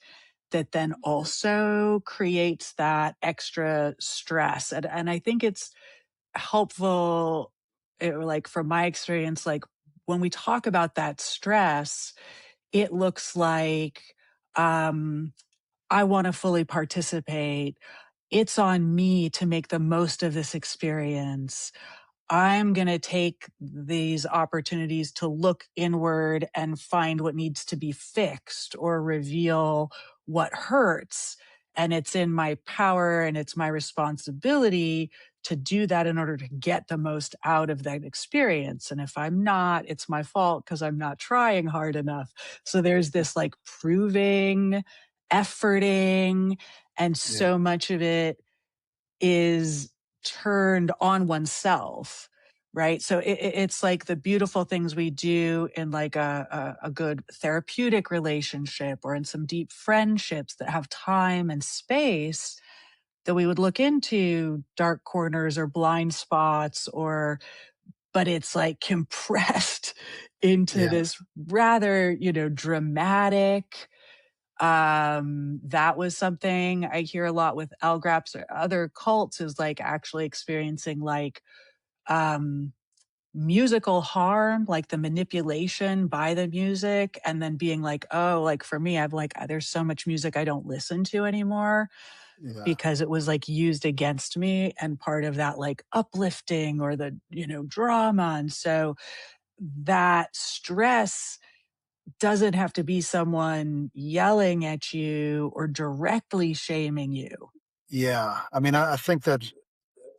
that then also creates that extra stress. And I think it's helpful, like from my experience, like when we talk about that stress, it looks like, um, I want to fully participate. It's on me to make the most of this experience. I'm going to take these opportunities to look inward and find what needs to be fixed or reveal what hurts. And it's in my power and it's my responsibility to do that in order to get the most out of that experience. And if I'm not, it's my fault because I'm not trying hard enough. So there's this like proving, efforting, and yeah, so much of it is turned on oneself, right? So it's like the beautiful things we do in like a good therapeutic relationship or in some deep friendships that have time and space, that we would look into dark corners or blind spots, or but it's like compressed into yeah, this rather, dramatic. That was something I hear a lot with LGRAPs or other cults, is like actually experiencing like um musical harm, like the manipulation by the music, and then being like, oh, like for me, I've like, there's so much music I don't listen to anymore yeah, because it was like used against me and part of that like uplifting or the, drama. And so that stress doesn't have to be someone yelling at you or directly shaming you yeah. I mean, I think that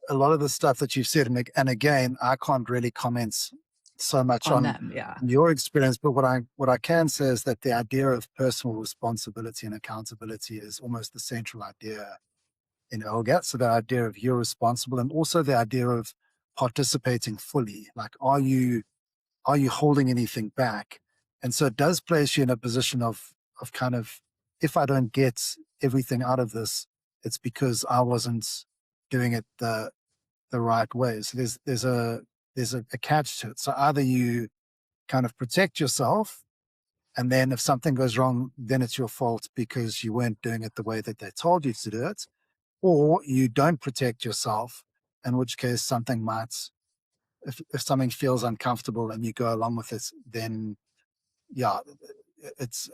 a lot of the stuff that you've said, and again, I can't really comment so much on on them. Yeah. your experience, but what I can say is that the idea of personal responsibility and accountability is almost the central idea in OGAT. So the idea of you're responsible, and also the idea of participating fully. Like, are you holding anything back? And so it does place you in a position of kind of, if I don't get everything out of this, it's because I wasn't doing it the right way. So there's a catch to it. So either you kind of protect yourself, and then if something goes wrong, then it's your fault because you weren't doing it the way that they told you to do it, or you don't protect yourself, in which case something might, if something feels uncomfortable and you go along with it, then yeah, it's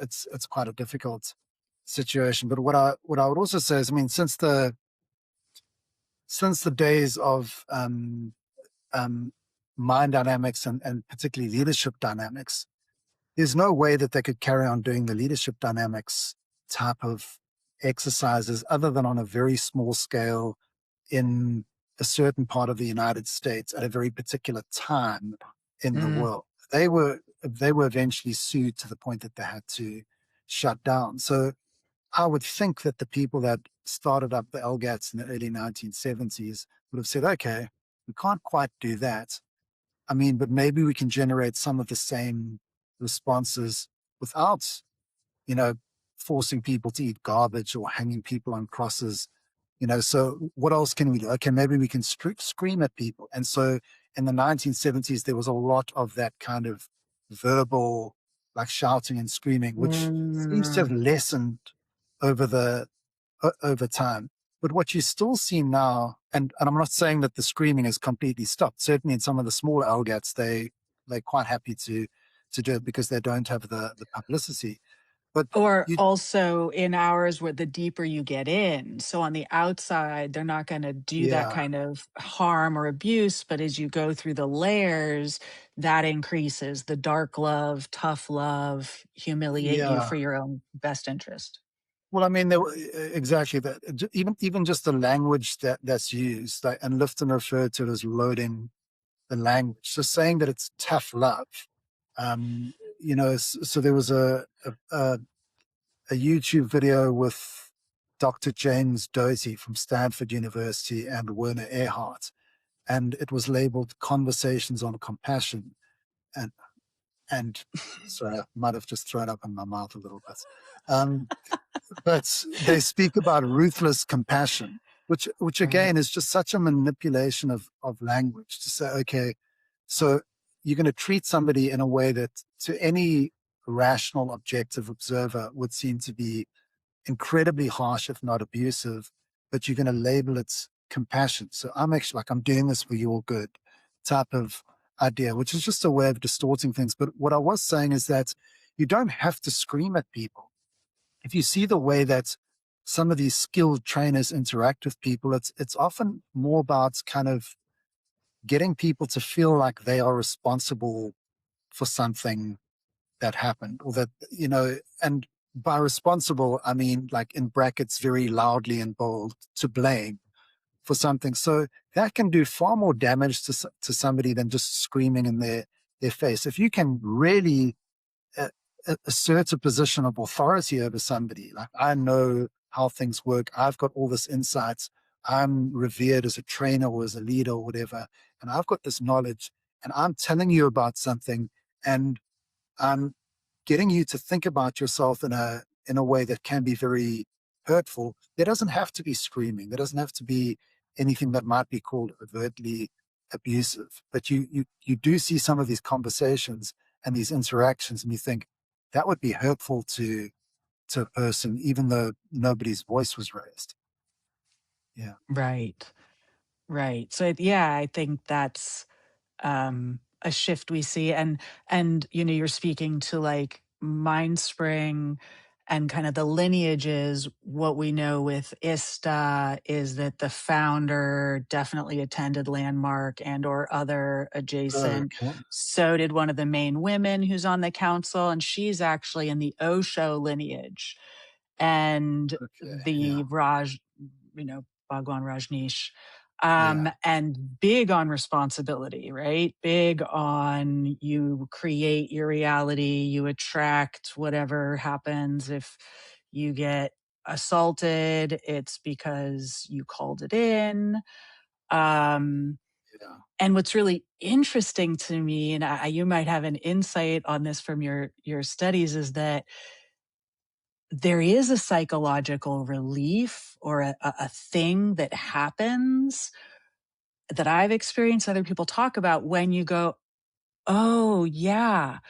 quite a difficult situation. But what I would also say is, I mean, since the days of mind dynamics and particularly leadership dynamics, there's no way that they could carry on doing the leadership dynamics type of exercises other than on a very small scale in a certain part of the United States at a very particular time in the Mm, world. They were eventually sued to the point that they had to shut down. So I would think that the people that started up the LGATs in the early 1970s would have said, okay, we can't quite do that. I mean, but maybe we can generate some of the same responses without, you know, forcing people to eat garbage or hanging people on crosses. So what else can we do? Okay, maybe we can scream at people. And so in the 1970s, there was a lot of that kind of verbal, like shouting and screaming, which seems to have mm, lessened over over time. But what you still see now, and I'm not saying that the screaming is completely stopped. Certainly in some of the smaller algats, they're quite happy to do it because they don't have the publicity. But Or you, also in hours where the deeper you get in. So on the outside, they're not going to do that yeah, kind of harm or abuse. But as you go through the layers, that increases the dark love, tough love, humiliate you yeah. for your own best interest. Well, I mean, exactly that. Even just the language that's used, like, and Lifton referred to it as loading the language, just saying that it's tough love. So there was a YouTube video with Dr. James Doty from Stanford University and Werner Erhard, and it was labeled "Conversations on Compassion." And and sorry, I might have just thrown up in my mouth a little bit. Um, but they speak about ruthless compassion, which Right. again is just such a manipulation of language to say, okay, so you're going to treat somebody in a way that to any rational, objective observer would seem to be incredibly harsh, if not abusive, but you're going to label it compassion. So I'm actually like, I'm doing this for your good type of idea, which is just a way of distorting things. But what I was saying is that you don't have to scream at people. If you see the way that some of these skilled trainers interact with people, it's often more about kind of getting people to feel like they are responsible for something that happened or that, and by responsible, I mean, like in brackets, very loudly and bold, to blame for something. So that can do far more damage to somebody than just screaming in their face. If you can really uh, assert a position of authority over somebody, like, I know how things work, I've got all this insights, I'm revered as a trainer or as a leader or whatever, and I've got this knowledge, and I'm telling you about something, and I'm getting you to think about yourself in a way that can be very hurtful. There doesn't have to be screaming. There doesn't have to be anything that might be called overtly abusive. But you do see some of these conversations and these interactions, and you think that would be hurtful to a person, even though nobody's voice was raised. Yeah. Right. Right. So yeah, I think that's a shift we see. And you're speaking to like Mindspring and kind of the lineages. What we know with ISTA is that the founder definitely attended Landmark and or other adjacent. Okay. So did one of the main women who's on the council, and she's actually in the Osho lineage. And Okay. Yeah. the Bhagwan Rajneesh, Yeah. and big on responsibility, right? Big on you create your reality, you attract whatever happens. If you get assaulted, it's because you called it in. Um, Yeah. and what's really interesting to me, and you might have an insight on this from your studies, is that there is a psychological relief or a thing that happens that I've experienced other people talk about when you go, oh, yeah,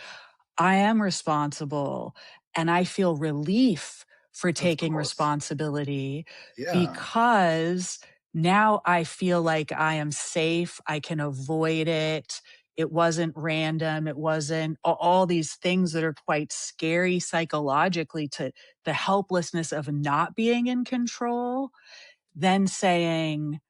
I am responsible. And I feel relief for Of taking course. responsibility Yeah. because now I feel like I am safe. I can avoid it. It wasn't random. It wasn't all these things that are quite scary psychologically, to the helplessness of not being in control, then saying,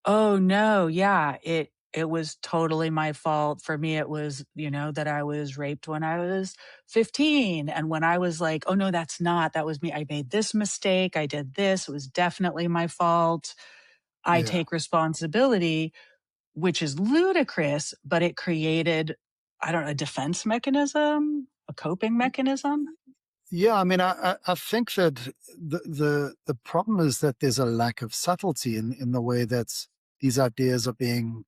oh, no, yeah, it was totally my fault. For me, it was, that I was raped when I was 15. And when I was like, oh, no, that's not, that was me. I made this mistake. I did this. It was definitely my fault. I Yeah. take responsibility, which is ludicrous, but it created, I don't know, a defense mechanism, a coping mechanism. Yeah, I mean, I think that the problem is that there's a lack of subtlety in the way that these ideas are being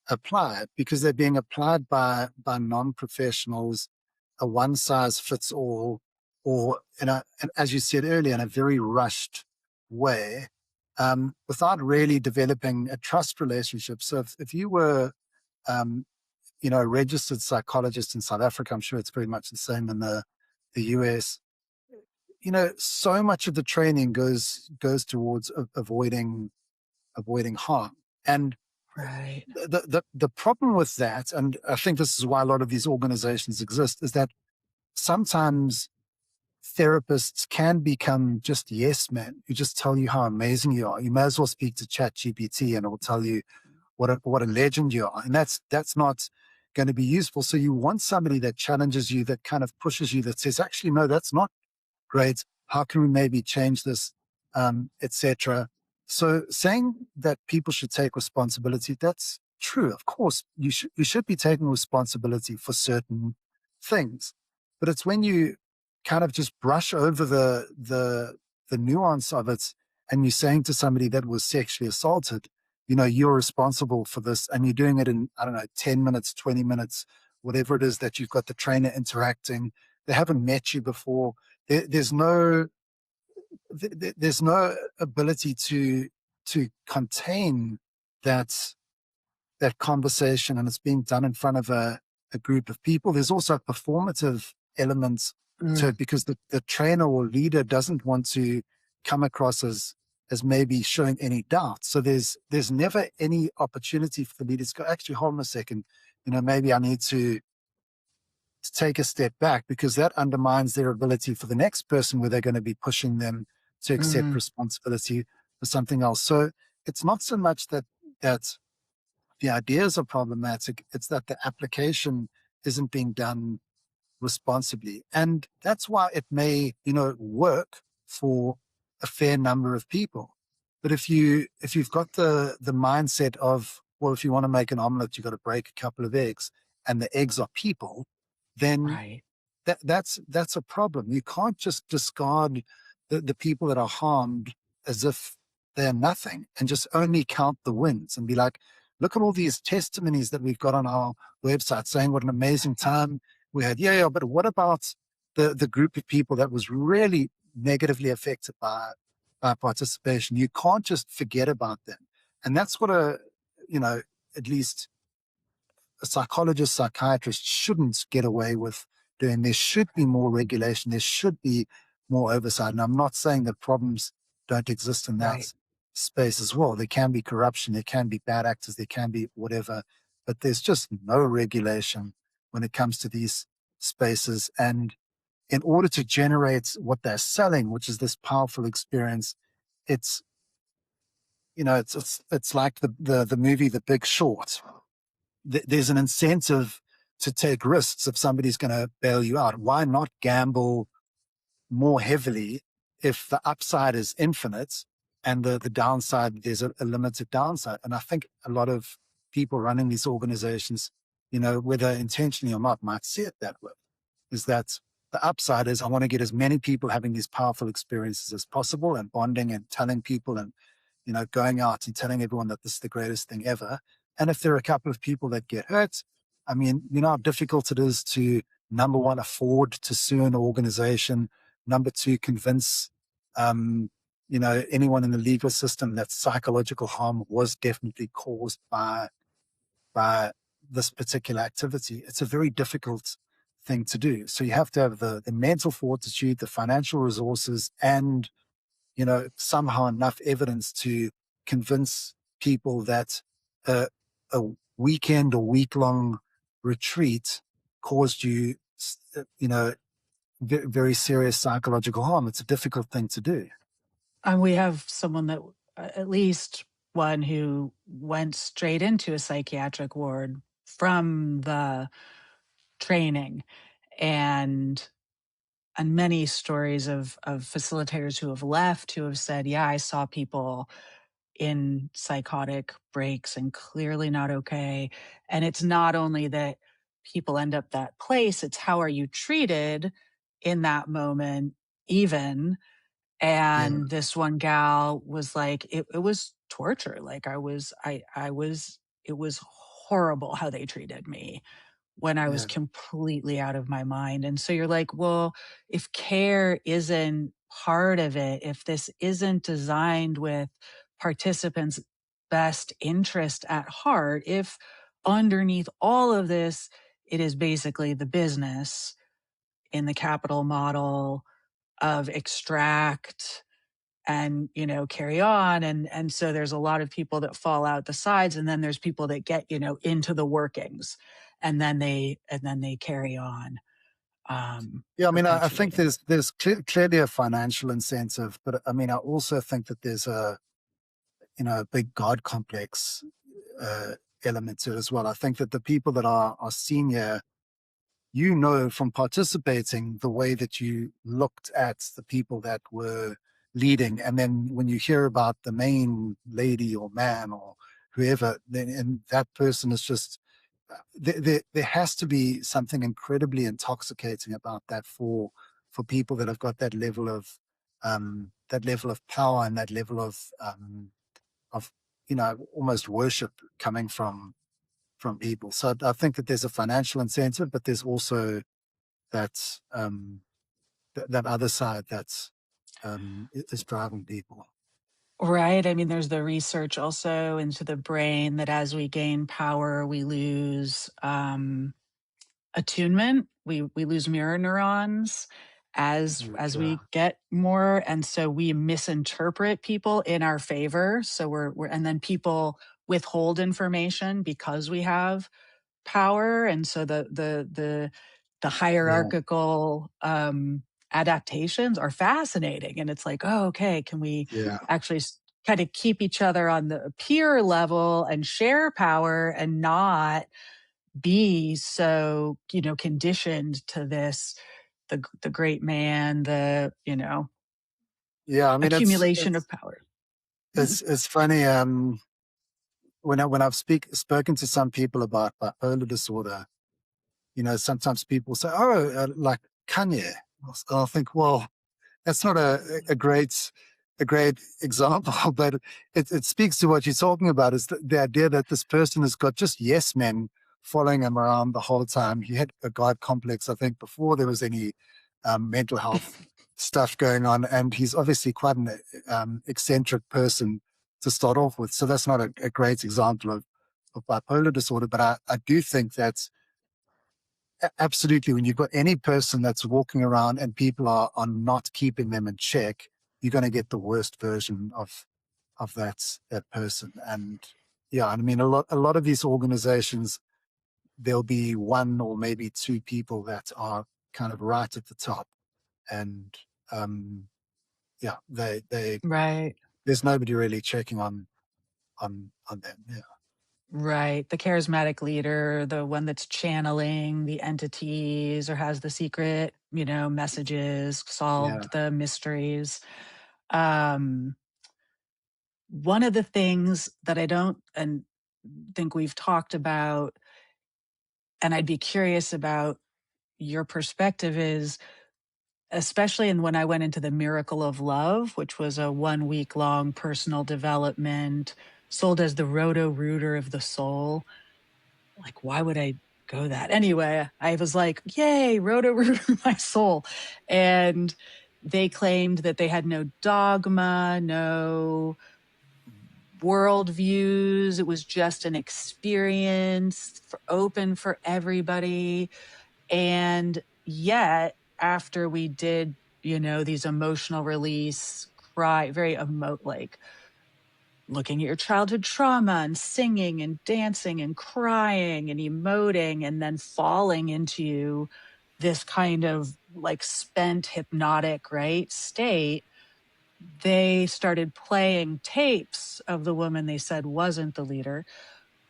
applied, because they're being applied by non-professionals, a one size fits all, or and as you said earlier, in a very rushed way, without really developing a trust relationship. So if you were um, a registered psychologist in South Africa, I'm sure it's pretty much the same in the US. so much of the training goes towards avoiding harm. And Right. the problem with that, and I think this is why a lot of these organizations exist, is that sometimes therapists can become just yes men who just tell you how amazing you are. You may as well speak to Chat GPT and it will tell you what a legend you are. And that's not going to be useful. So you want somebody that challenges you, that kind of pushes you, that says, actually, no, that's not great. How can we maybe change this, etc. So saying that people should take responsibility, that's true. Of course, you should be taking responsibility for certain things, but it's when you kind of just brush over the nuance of it, and you're saying to somebody that was sexually assaulted, you're responsible for this, and you're doing it in, I don't know, 10 minutes, 20 minutes, whatever it is that you've got the trainer interacting. They haven't met you before. There's no ability to contain that that conversation, and it's being done in front of a group of people. There's also a performative element to Mm, it, because the trainer or leader doesn't want to come across as maybe showing any doubt. So there's never any opportunity for the leaders to go, actually, hold on a second, maybe I need to take a step back, because that undermines their ability for the next person, where they're going to be pushing them to accept mm, responsibility for something else. So it's not so much that the ideas are problematic, it's that the application isn't being done responsibly. And that's why it may, work for a fair number of people. But if you've got the mindset of, well, if you want to make an omelet, you've got to break a couple of eggs, and the eggs are people, then right. that's a problem. You can't just discard the people that are harmed as if they're nothing, and just only count the wins and be like, look at all these testimonies that we've got on our website saying what an amazing time we had. Yeah, but what about the group of people that was really negatively affected by participation? You can't just forget about them. And that's what you know, at least a psychologist, psychiatrist shouldn't get away with doing. There should be more regulation. There should be more oversight. And I'm not saying that problems don't exist in Right. that space as well. There can be corruption, there can be bad actors, there can be whatever, but there's just no regulation when it comes to these spaces. And in order to generate what they're selling, which is this powerful experience, it's it's like the movie The Big Short. There's an incentive to take risks if somebody's going to bail you out. Why not gamble more heavily if the upside is infinite, and the downside, there's a limited downside? And I think a lot of people running these organizations, whether intentionally or not, might see it that way, is that the upside is, I want to get as many people having these powerful experiences as possible, and bonding and telling people, and going out and telling everyone that this is the greatest thing ever. And if there are a couple of people that get hurt, I mean, how difficult it is to, number one, afford to sue an organization. Number two, convince, anyone in the legal system that psychological harm was definitely caused by this particular activity. It's a very difficult thing to do. So you have to have the mental fortitude, the financial resources, and somehow enough evidence to convince people that a weekend or week-long retreat caused you, very serious psychological harm. It's a difficult thing to do. And we have someone that, at least one who went straight into a psychiatric ward from the training, and many stories of facilitators who have left, who have said, yeah, I saw people in psychotic breaks and clearly not okay. And it's not only that people end up that place, it's how are you treated in that moment, even. Yeah, And this one gal was like, it was torture. Like I was, it was horrible how they treated me when I was yeah, completely out of my mind. And so you're like, well, if care isn't part of it, if this isn't designed with participants' best interest at heart, if underneath all of this, it is basically the business in the capital model, of extract and, carry on. And so there's a lot of people that fall out the sides, and then there's people that get, into the workings, and then they carry on, Yeah, I mean, I think perpetuating. there's clearly a financial incentive, but I mean, I also think that there's a big God complex uh, element to it as well. I think that the people that are senior, from participating, the way that you looked at the people that were leading, and then when you hear about the main lady or man or whoever, then and that person is just there has to be something incredibly intoxicating about that for people that have got that level of power and that level of almost worship coming from people. So I think that there's a financial incentive, but there's also that that other side that's is driving people. Right. I mean, there's the research also into the brain that as we gain power, we lose attunement. We lose mirror neurons as Okay. we get more, and so we misinterpret people in our favor. So we're and then people withhold information because we have power, and so the Yeah. hierarchical adaptations are fascinating. And it's like, oh, okay, can we Yeah. actually kind of keep each other on the peer level and share power and not be so conditioned to this, the great man, the Yeah. I mean, accumulation of power. Mhm. it's funny. When I've spoken to some people about bipolar disorder, sometimes people say, "Oh, like Kanye." I'll think, well, that's not a great example, but it speaks to what you're talking about. Is the idea that this person has got just yes men following him around the whole time. He had a God complex, I think, before there was any mental health stuff going on, and he's obviously quite an eccentric person to start off with. So that's not a great example of bipolar disorder. But I do think that absolutely, when you've got any person that's walking around and people are not keeping them in check, you're going to get the worst version of that person. And yeah, I mean, a lot of these organizations, there'll be one or maybe two people that are kind of right at the top, and yeah, they Right. there's nobody really checking on them. Yeah, Right. The charismatic leader, the one that's channeling the entities or has the secret, messages, yeah, solved the mysteries. Um, One of the things that I don't and think we've talked about, and I'd be curious about your perspective, is especially in when I went into the Miracle of Love, which was a 1 week long personal development sold as the roto rooter of the soul. Like, why would I go that? Anyway, I was like, yay, roto rooter my soul. And they claimed that they had no dogma, no worldviews. It was just an experience open for everybody. And yet, after we did, these emotional release, cry, very like looking at your childhood trauma and singing and dancing and crying and emoting and then falling into this kind of like spent hypnotic, right, state, they started playing tapes of the woman they said wasn't the leader,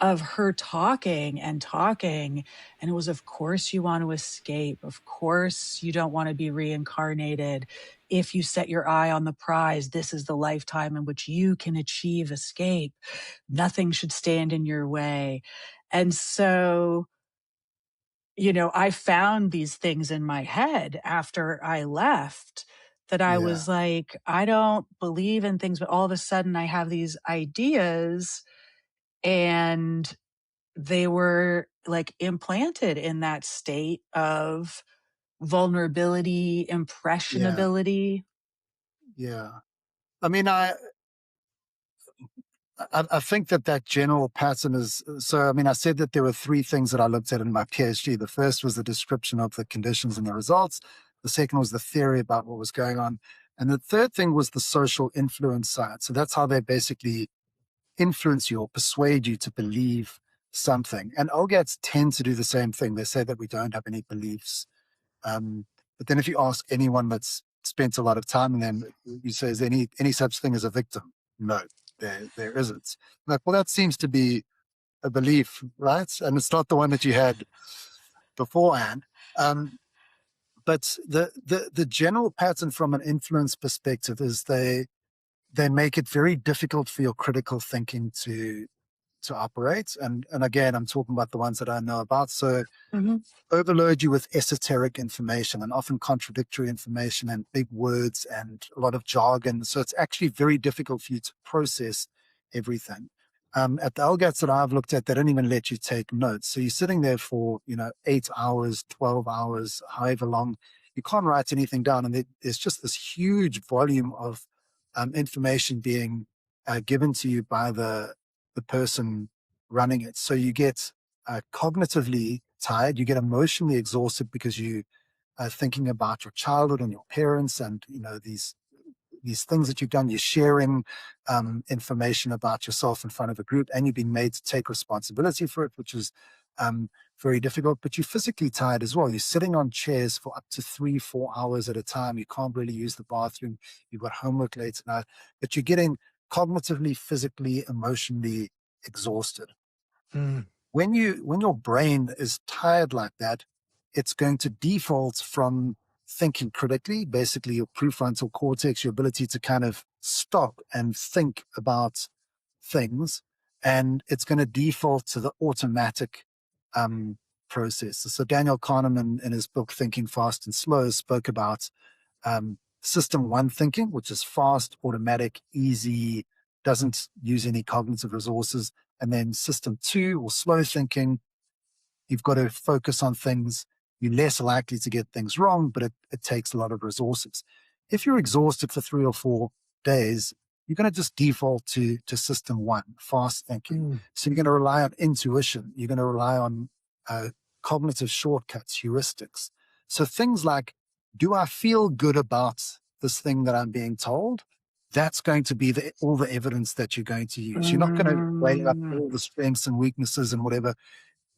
of her talking and talking. And it was, of course, you want to escape. Of course, you don't want to be reincarnated. If you set your eye on the prize, this is the lifetime in which you can achieve escape. Nothing should stand in your way. And so, I found these things in my head after I left that I yeah, was like, I don't believe in things, but all of a sudden I have these ideas, and they were like implanted in that state of vulnerability, yeah, impressionability. yeah. I mean, I think that general pattern is so. I mean, I said that there were three things that I looked at in my PhD. The first was the description of the conditions and the results. The second was the theory about what was going on. And the third thing was the social influence side. So that's how they basically influence you or persuade you to believe something. And OGATs tend to do the same thing. They say that we don't have any beliefs. But then if you ask anyone that's spent a lot of time in them, you say, is there any such thing as a victim? No, there isn't. Like, well, that seems to be a belief, right? And it's not the one that you had beforehand. But the general pattern from an influence perspective is they make it very difficult for your critical thinking to operate. And again, I'm talking about the ones that I know about. So Mm-hmm. overload you with esoteric information and often contradictory information and big words and a lot of jargon. So it's actually very difficult for you to process everything. At the LGATs that I've looked at, they don't even let you take notes. So you're sitting there for, 8 hours, 12 hours, however long. You can't write anything down. And there's just this huge volume of information being given to you by the person running it. So you get cognitively tired, you get emotionally exhausted because you are thinking about your childhood and your parents and these things that you've done. You're sharing information about yourself in front of a group, and you've been made to take responsibility for it, which is very difficult. But you're physically tired as well. You're sitting on chairs for up to 3-4 hours at a time. You can't really use the bathroom. You've got homework late at night, but you're getting cognitively, physically, emotionally exhausted. Mm. When your brain is tired like that, it's going to default from thinking critically, basically your prefrontal cortex, your ability to kind of stop and think about things, and it's going to default to the automatic process. So Daniel Kahneman, in his book Thinking Fast and Slow, spoke about system one thinking, which is fast, automatic, easy, doesn't use any cognitive resources. And then system two, or slow thinking, you've got to focus on things. You're less likely to get things wrong, but it takes a lot of resources. If you're exhausted for 3 or 4 days, you're going to just default to system one, fast thinking. Mm. So you're going to rely on intuition. You're going to rely on cognitive shortcuts, heuristics. So things like, do I feel good about this thing that I'm being told? That's going to be all the evidence that you're going to use. You're not going to weigh up Mm. all the strengths and weaknesses and whatever.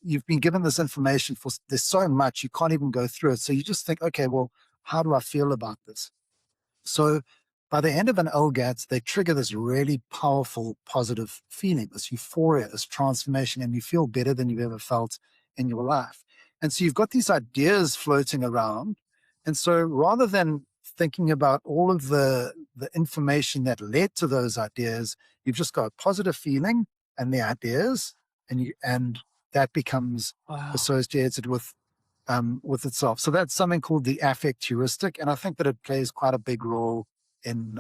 You've been given this information there's so much, you can't even go through it. So you just think, okay, well, how do I feel about this? So by the end of an LGAT, they trigger this really powerful positive feeling, this euphoria, this transformation, and you feel better than you've ever felt in your life. And so you've got these ideas floating around. And so rather than thinking about all of the information that led to those ideas, you've just got a positive feeling and the ideas, and that becomes Wow. associated with itself. So that's something called the affect heuristic, and I think that it plays quite a big role in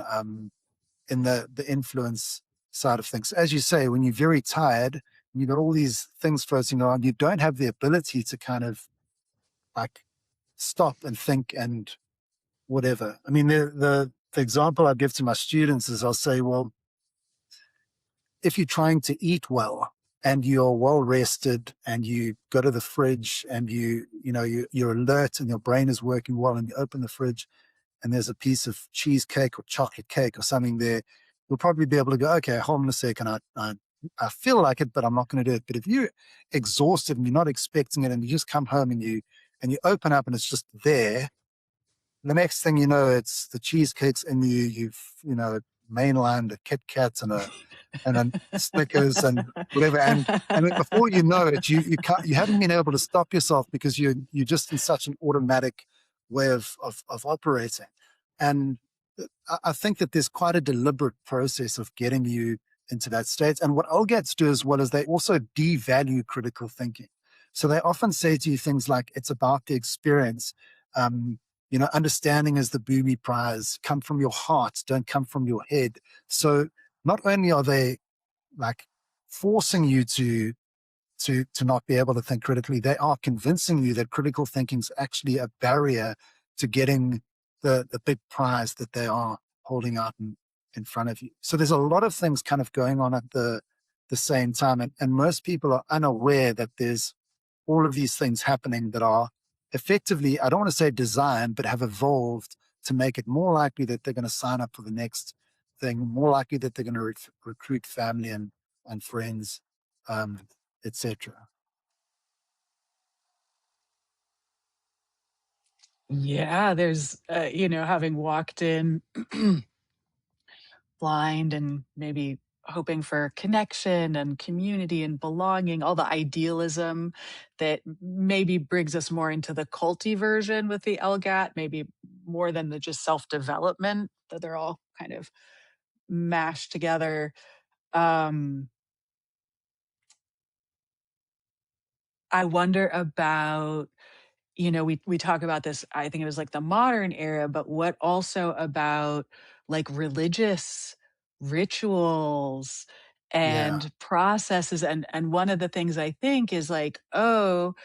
the influence side of things. As you say, when you're very tired, and you've got all these things floating around, you don't have the ability to kind of like stop and think and whatever. I mean, the example I give to my students is I'll say, well, if you're trying to eat well and you're well rested and you go to the fridge and you're alert and your brain is working well, and you open the fridge and there's a piece of cheesecake or chocolate cake or something there, you'll probably be able to go, okay, hold on a second, I feel like it, but I'm not going to do it. But if you're exhausted and you're not expecting it and you just come home and you open up and it's just there, the next thing you know, it's the cheesecakes in you've mainlined a Kit Kat and then Snickers and whatever, and then before you know it, you haven't been able to stop yourself because you're just in such an automatic way of operating. And I think that there's quite a deliberate process of getting you into that state. And what LGATs do as well is they also devalue critical thinking. So they often say to you things like, it's about the experience. Understanding is the booby prize. Come from your heart, don't come from your head. So not only are they like forcing you to not be able to think critically, they are convincing you that critical thinking is actually a barrier to getting the big prize that they are holding out in front of you. So there's a lot of things kind of going on at the same time, and most people are unaware that there's all of these things happening that are effectively, I don't want to say design, but have evolved to make it more likely that they're going to sign up for the next thing, more likely that they're going to recruit family and friends, etc. Yeah, there's, having walked in blind and maybe hoping for connection and community and belonging, all the idealism that maybe brings us more into the culty version with the LGAT, maybe more than the just self development, that they're all kind of mashed together. Um, I wonder about, we talk about this, I think it was like the modern era, but what also about like religious rituals Yeah, and processes, and one of the things I think is like, oh,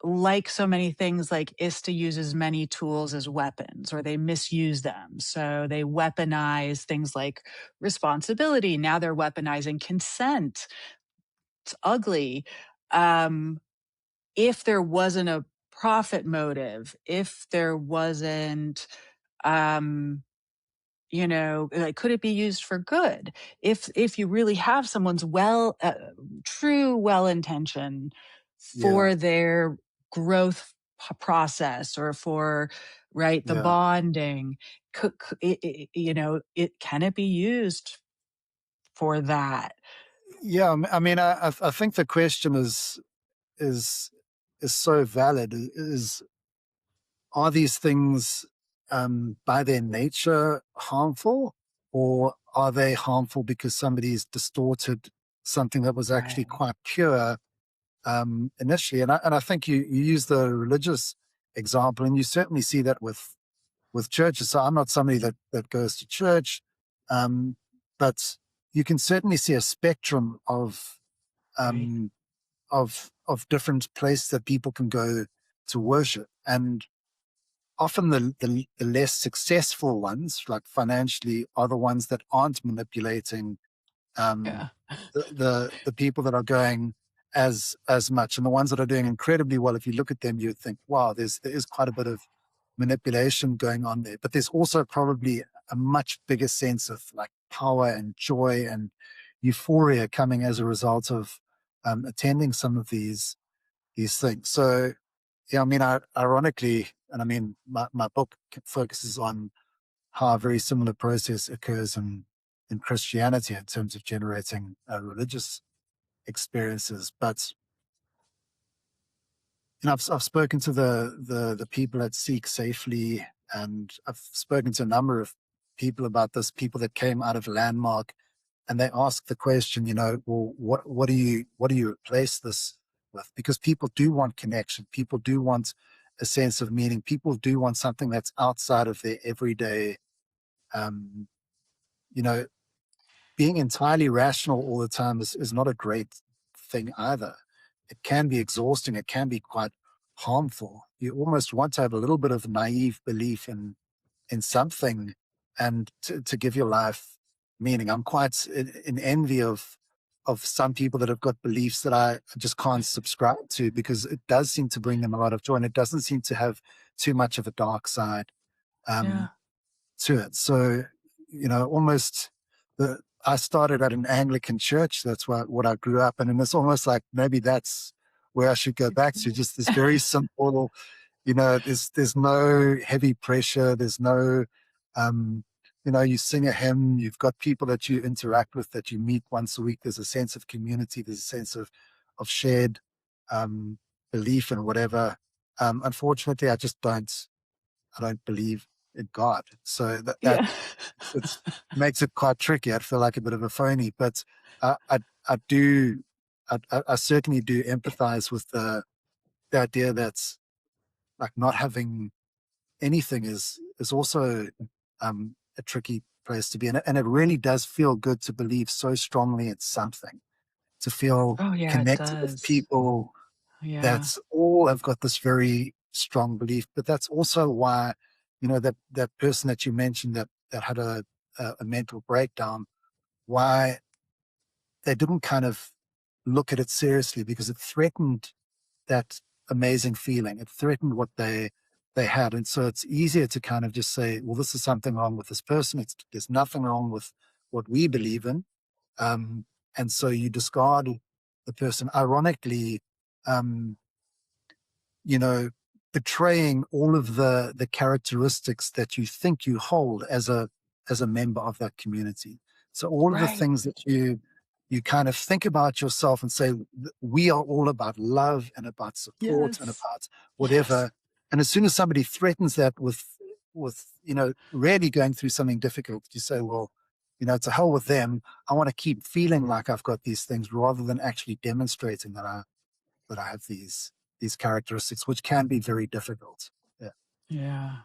like so many things, like ISTA uses many tools as weapons, or they misuse them. So they weaponize things like responsibility. Now they're weaponizing consent. It's ugly. Um, if there wasn't a profit motive, if there wasn't, um, like, could it be used for good? If you really have someone's true well intention yeah, for their growth process, or for right the yeah, bonding, it can it be used for that? yeah. I mean, I think the question is is so valid. Is Are these things by their nature harmful, or are they harmful because somebody's distorted something that was actually Right. quite pure initially? And I think you use the religious example, and you certainly see that with churches. So I'm not somebody that goes to church, um, but you can certainly see a spectrum Right. um, of different places that people can go to worship. And often the less successful ones, like financially, are the ones that aren't manipulating um, Yeah. the people that are going as much, and the ones that are doing incredibly well. If you look at them, you'd think, wow, there is quite a bit of manipulation going on there. But there's also probably a much bigger sense of like power and joy and euphoria coming as a result of attending some of these things. So yeah, I mean, ironically, and I mean, my book focuses on how a very similar process occurs in Christianity in terms of generating religious experiences. But I've spoken to the people that seek safely, and I've spoken to a number of people about this. People that came out of Landmark, and they ask the question, well, what do you replace this with? Because people do want connection. People do want a sense of meaning. People do want something that's outside of their everyday. Um, you know, Being entirely rational all the time is not a great thing either. It can be exhausting. It can be quite harmful. You almost want to have a little bit of naive belief in something and to give your life meaning. I'm quite in envy of some people that have got beliefs that I just can't subscribe to, because it does seem to bring them a lot of joy, and it doesn't seem to have too much of a dark side. Yeah. Um, to it. So, almost I started at an Anglican church. That's what I grew up in. And it's almost like maybe that's where I should go back to. Just this very simple, there's no heavy pressure. There's no, um, you sing a hymn, you've got people that you interact with, that you meet once a week. There's a sense of community. There's a sense of shared um, belief and whatever. Unfortunately, I don't believe in God. So that Yeah. it makes it quite tricky. I'd feel like a bit of a phony, but I I, I do I certainly do empathize with the idea that like not having anything is also a tricky place to be in, and it really does feel good to believe so strongly in something, to feel Oh, yeah, it connected with does. people Yeah. that's all have got this very strong belief. But that's also why, that person that you mentioned that had a mental breakdown, why they didn't kind of look at it seriously, because it threatened that amazing feeling. It threatened what they had. And so it's easier to kind of just say, well, this is something wrong with this person. There's nothing wrong with what we believe in. Um, and so you discard the person. Ironically, um, you know, betraying all of the characteristics that you think you hold as a member of that community. So all of the Right. things that you kind of think about yourself and say, we are all about love and about support and Yes. about Yes. whatever. And as soon as somebody threatens that with really going through something difficult, you say, well, to hell with them. I want to keep feeling like I've got these things rather than actually demonstrating that I have these characteristics, which can be very difficult. Yeah. Yeah.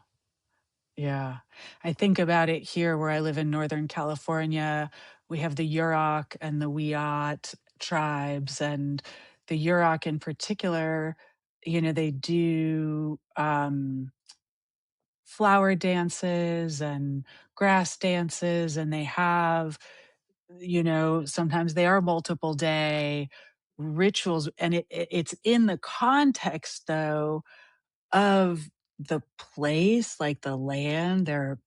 Yeah. I think about it here where I live in Northern California. We have the Yurok and the Wiyot tribes, and the Yurok in particular, they do flower dances and grass dances, and they have, sometimes they are multiple day rituals. And it's in the context, though, of the place, like the land, their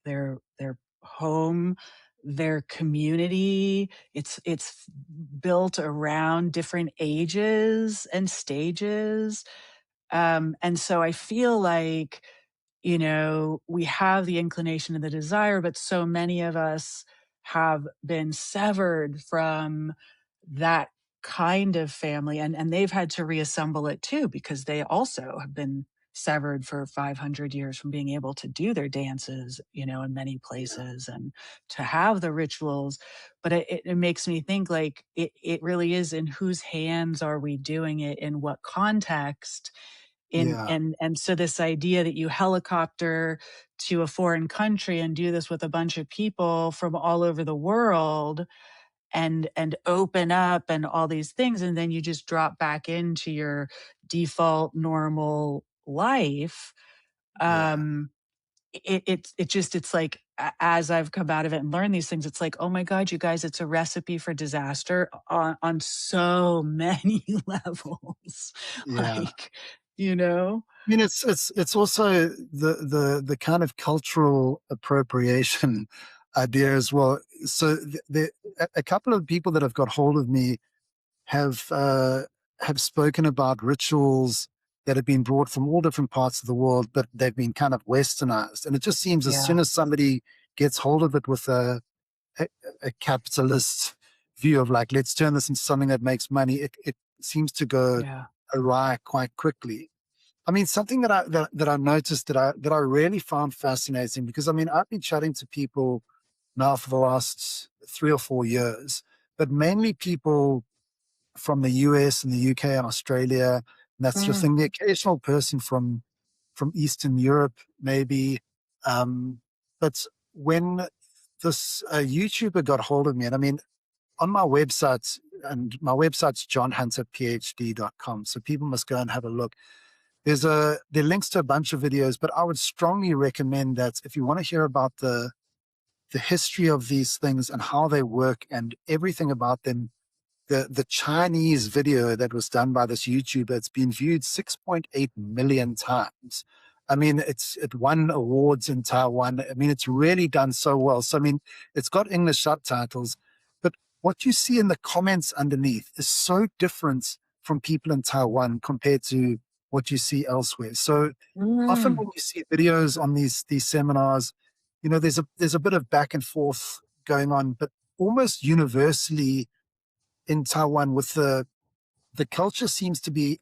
home, their community. It's built around different ages and stages. And so I feel like, we have the inclination and the desire, but so many of us have been severed from that kind of family, and they've had to reassemble it too, because they also have been severed for 500 years from being able to do their dances, in many Yeah. places, and to have the rituals. But it makes me think, like, it really is, in whose hands are we doing it, in what context? Yeah. And so this idea that you helicopter to a foreign country and do this with a bunch of people from all over the world, and open up and all these things, and then you just drop back into your default normal life. Yeah. um it's like, as I've come out of it and learned these things, it's like, oh my god, you guys, it's a recipe for disaster on so many levels. Yeah. Like, you know I mean, it's also the kind of cultural appropriation idea as well. So a couple of people that have got hold of me have spoken about rituals that have been brought from all different parts of the world, but they've been kind of westernized. And it just seems as yeah, soon as somebody gets hold of it with a, a capitalist view of like, let's turn this into something that makes money, it seems to go yeah. awry quite quickly. I mean, something that I noticed that I really found fascinating, because I mean, I've been chatting to people now for the last 3 or 4 years, but mainly people from the US and the UK and Australia. And that's just Mm, thing. The occasional person from Eastern Europe, maybe. Um, but when this YouTuber got hold of me, and I mean, on my website, and my website's johnhunterphd.com, so people must go and have a look. There are links to a bunch of videos, but I would strongly recommend that if you want to hear about the history of these things and how they work and everything about them, the Chinese video that was done by this YouTuber, it's been viewed 6.8 million times. I mean, it won awards in Taiwan. I mean, it's really done so well. So I mean, it's got English subtitles, but what you see in the comments underneath is so different from people in Taiwan compared to what you see elsewhere. So often mm. when you see videos on these seminars, there's a bit of back and forth going on, but almost universally in Taiwan, with the culture seems to be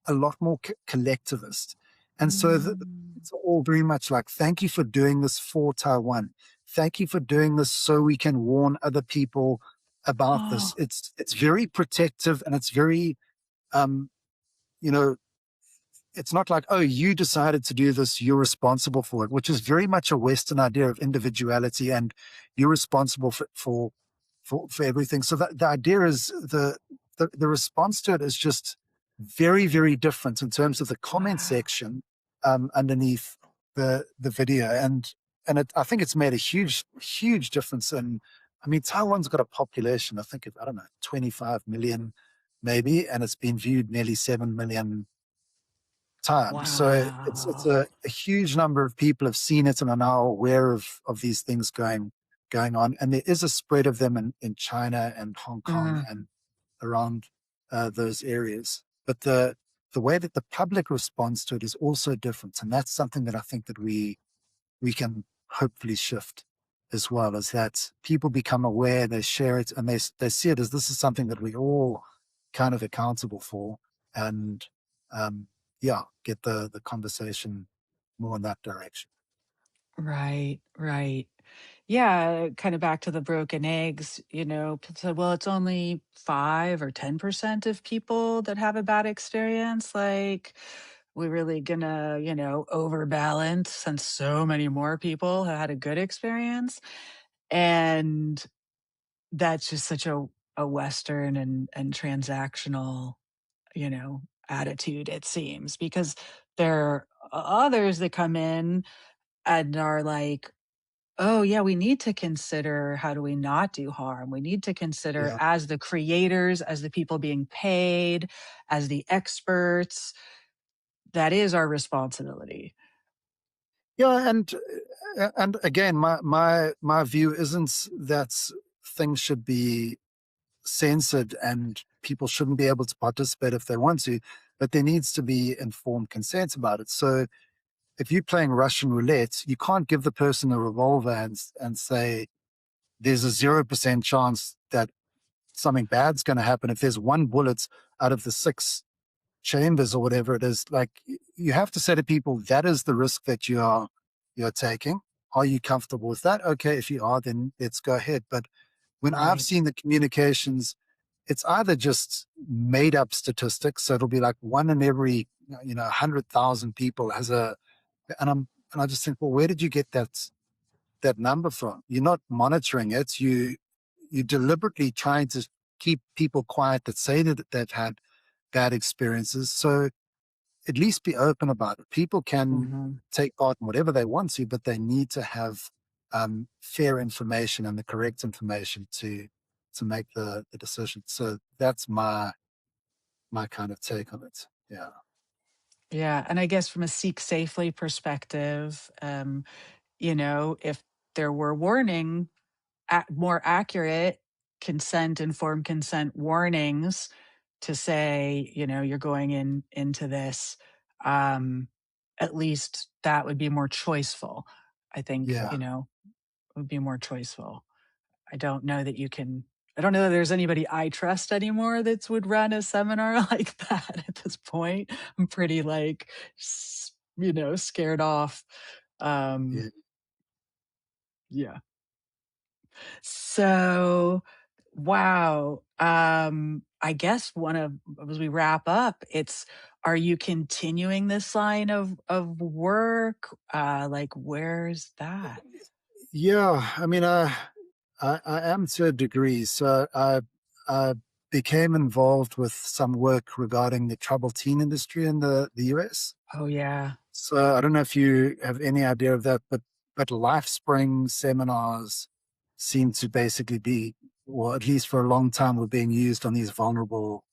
a lot more collectivist. And so Mm. it's all very much like, thank you for doing this for Taiwan. Thank you for doing this so we can warn other people about this. Oh, It's very protective, and it's very um, you know, it's not like, oh, you decided to do this, you're responsible for it, which is very much a Western idea of individuality, and you're responsible for everything. So the idea is the response to it is just very, very different in terms of the comment wow. section underneath the video. And I think it's made a huge difference. And I mean, Taiwan's got a population, I think, of, I don't know, 25 million maybe, and it's been viewed nearly 7 million time. So it's Wow. a huge number of people have seen it and are now aware of these things going on. And there is a spread of them in China and Hong Kong Mm, and around those areas. But the way that the public responds to it is also different. And that's something that I think that we can hopefully shift as well, is that people become aware, they share it, and they see it as this is something that we all kind of accountable for, and yeah, get the conversation more in that direction. right, right. Yeah, kind of back to the broken eggs, so, well, it's only 5 or 10% of people that have a bad experience. Like, we're really gonna, overbalance since so many more people have had a good experience. And that's just such a Western and transactional, you know, attitude, it seems, because there are others that come in and are like, oh, yeah, we need to consider how do we not do harm? We need to consider, Yeah, as the creators, as the people being paid, as the experts, that is our responsibility. yeah, and again, my view isn't that things should be censored and people shouldn't be able to participate if they want to, but there needs to be informed consent about it. So if you're playing Russian roulette, you can't give the person a revolver and say there's a 0% chance that something bad's going to happen. If there's one bullet out of the six chambers or whatever it is, like you have to say to people, that is the risk that you're taking. Are you comfortable with that? Okay, if you are, then let's go ahead. But when I've Right. seen the communications, it's either just made up statistics. So it'll be like one in every 100,000 people has a and I just think, well, where did you get that number from? You're not monitoring it. You deliberately trying to keep people quiet that say that they've had bad experiences. So at least be open about it. People can Mhm. take part in whatever they want to, but they need to have fair information and the correct information to make the decision. So that's my kind of take on it. Yeah. Yeah, and I guess from a seek safely perspective, if there were more accurate informed consent warnings to say, you're going into this, um, at least that would be more choiceful. I think, Yeah. would be more choiceful. I don't know that I don't know that there's anybody I trust anymore that would run a seminar like that at this point. I'm pretty like, scared off. Um, Yeah. yeah. So, wow. I guess as we wrap up, are you continuing this line of work? Like, where's that? Yeah. I mean, I am to a degree. So I became involved with some work regarding the troubled teen industry in the US. Oh, yeah. So I don't know if you have any idea of that, but LifeSpring seminars seem to basically be, or at least for a long time, were being used on these vulnerable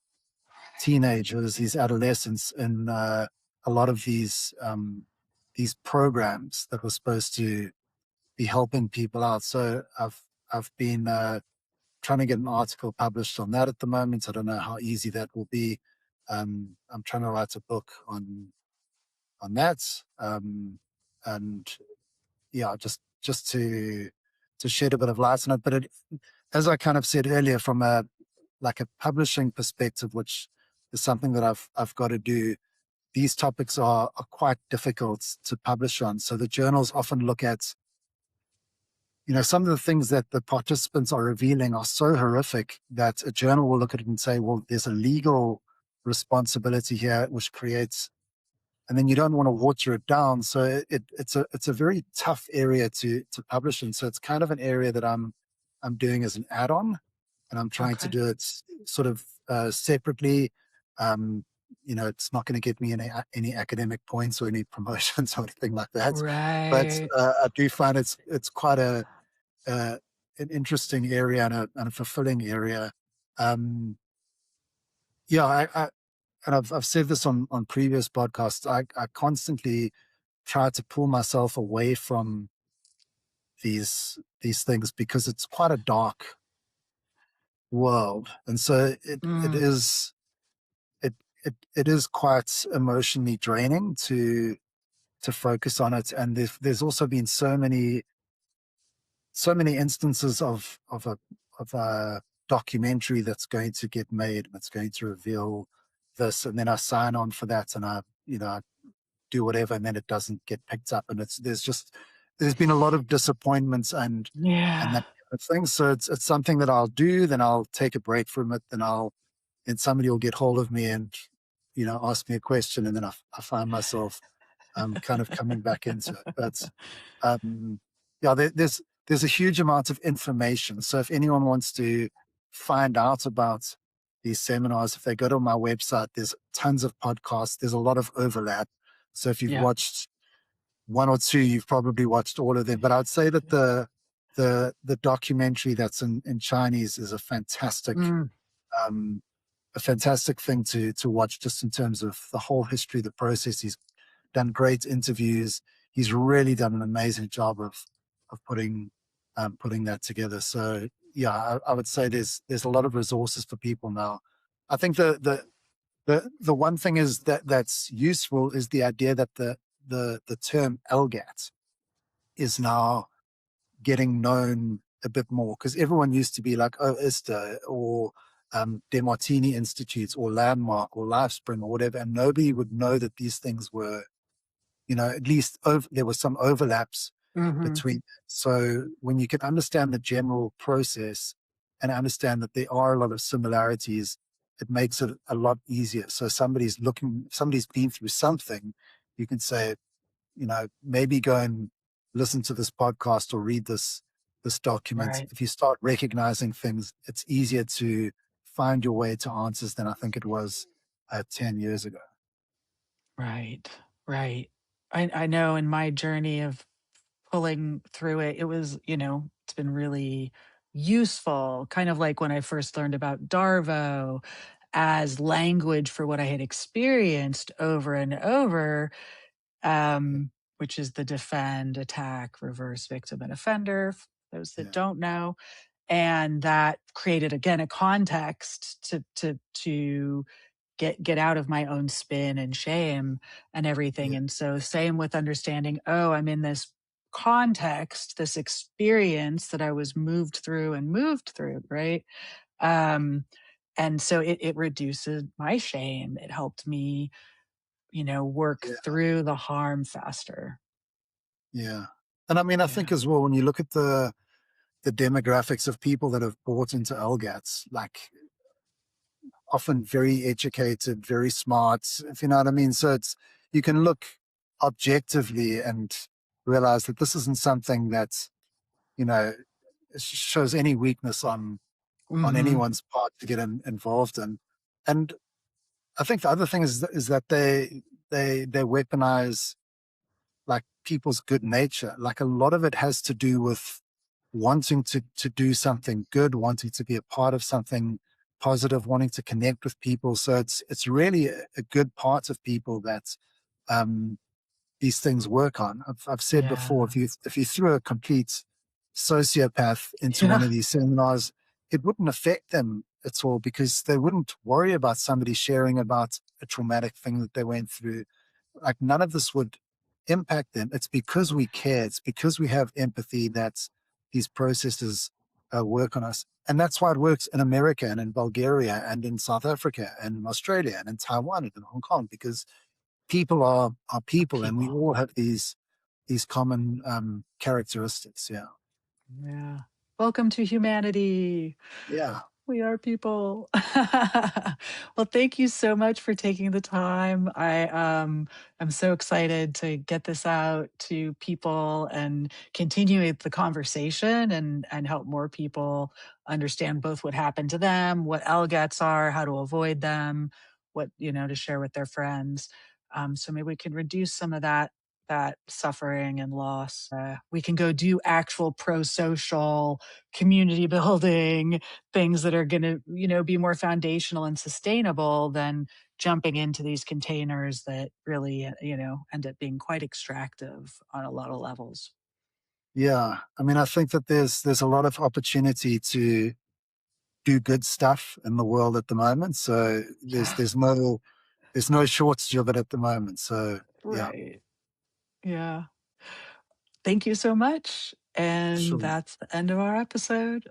teenagers, these adolescents, in a lot of these programs that were supposed to be helping people out. So I've been trying to get an article published on that at the moment. I don't know how easy that will be. I'm trying to write a book on that, and yeah, just to shed a bit of light on it. But as I kind of said earlier, from a like a publishing perspective, which is something that I've got to do. These topics are quite difficult to publish on. So the journals often look at, some of the things that the participants are revealing are so horrific that a journal will look at it and say, well, there's a legal responsibility here, which creates, and then you don't want to water it down. So it's a very tough area to publish in. So it's kind of an area that I'm doing as an add-on, and I'm trying to Okay. do it sort of separately. Um, it's not going to get me any academic points or any promotions or anything like that. But Right. I do find it's quite uh, an interesting area and a fulfilling area. Um, yeah, and I've said this on previous podcasts, I constantly try to pull myself away from these things because it's quite a dark world. And so Mm, it it is quite emotionally draining to focus on it. And there's also been so many instances of a documentary that's going to get made, that's going to reveal this, and then I sign on for that, and I do whatever, and then it doesn't get picked up, and there's been a lot of disappointments and yeah. that kind of thing. So it's something that I'll do, then I'll take a break from it, then somebody will get hold of me and ask me a question, and then I find myself kind of coming back into it. But um, yeah, there's a huge amount of information. So if anyone wants to find out about these seminars, if they go to my website, there's tons of podcasts. There's a lot of overlap. So if you've Yeah. watched one or two, you've probably watched all of them. But I'd say that the documentary that's in Chinese is Mm, um, a fantastic thing to watch, just in terms of the whole history, the process. He's done great interviews. He's really done an amazing job of putting that together. So yeah, I would say there's a lot of resources for people now. I think the one thing is that's useful is the idea that the term LGAT is now getting known a bit more, because everyone used to be like, oh, ISTA or Demartini Institutes or Landmark or Lifespring or whatever, and nobody would know that these things were, at least there were some overlaps hmm. between. So when you can understand the general process and understand that there are a lot of similarities, it makes it a lot easier. So somebody's been through something, you can say, maybe go and listen to this podcast or read this document. Right. If you start recognizing things, it's easier to find your way to answers than I think it was 10 years ago. Right. Right. I know in my journey of pulling through it, it was, it's been really useful, kind of like when I first learned about Darvo as language for what I had experienced over and over, Yeah, which is the defend, attack, reverse, victim, and offender, for those that yeah, don't know. And that created again a context to get out of my own spin and shame and everything. yeah, And so same with understanding, oh, I'm in this context, this experience that I was moved through, right? Um, and so it reduces my shame. It helped me, work yeah, through the harm faster. yeah. And I mean, I think Yeah. as well, when you look at the demographics of people that have bought into LGATs, like often very educated, very smart, if you know what I mean. So you can look objectively and realize that this isn't something that, you know, shows any weakness on Hmm. anyone's part to get involved in. And I think the other thing is that they weaponize like people's good nature. Like a lot of it has to do with wanting to do something good, wanting to be a part of something positive, wanting to connect with people. So it's really a good part of people that um, these things work on. I've said before, Yeah. if you threw a complete sociopath into one Yeah. of these seminars, it wouldn't affect them at all, because they wouldn't worry about somebody sharing about a traumatic thing that they went through. Like none of this would impact them. It's because we care. It's because we have empathy that these processes work on us. And that's why it works in America and in Bulgaria and in South Africa and in Australia and in Taiwan and in Hong Kong, because people are people, and we People. all have these common characteristics. Yeah. Yeah. Welcome to humanity. Yeah. We are people. Well, thank you so much for taking the time. I'm so excited to get this out to people and continue the conversation and help more people understand both what happened to them, what LGATs are, how to avoid them, what, to share with their friends. So maybe we can reduce some of that suffering and loss. We can go do actual pro-social community building things that are going to, be more foundational and sustainable than jumping into these containers that really, end up being quite extractive on a lot of levels. Yeah. I mean, I think that there's a lot of opportunity to do good stuff in the world at the moment. So Yeah. there's no shortage of it at the moment. So yeah, Right. Yeah. Thank you so much. And sure. that's the end of our episode.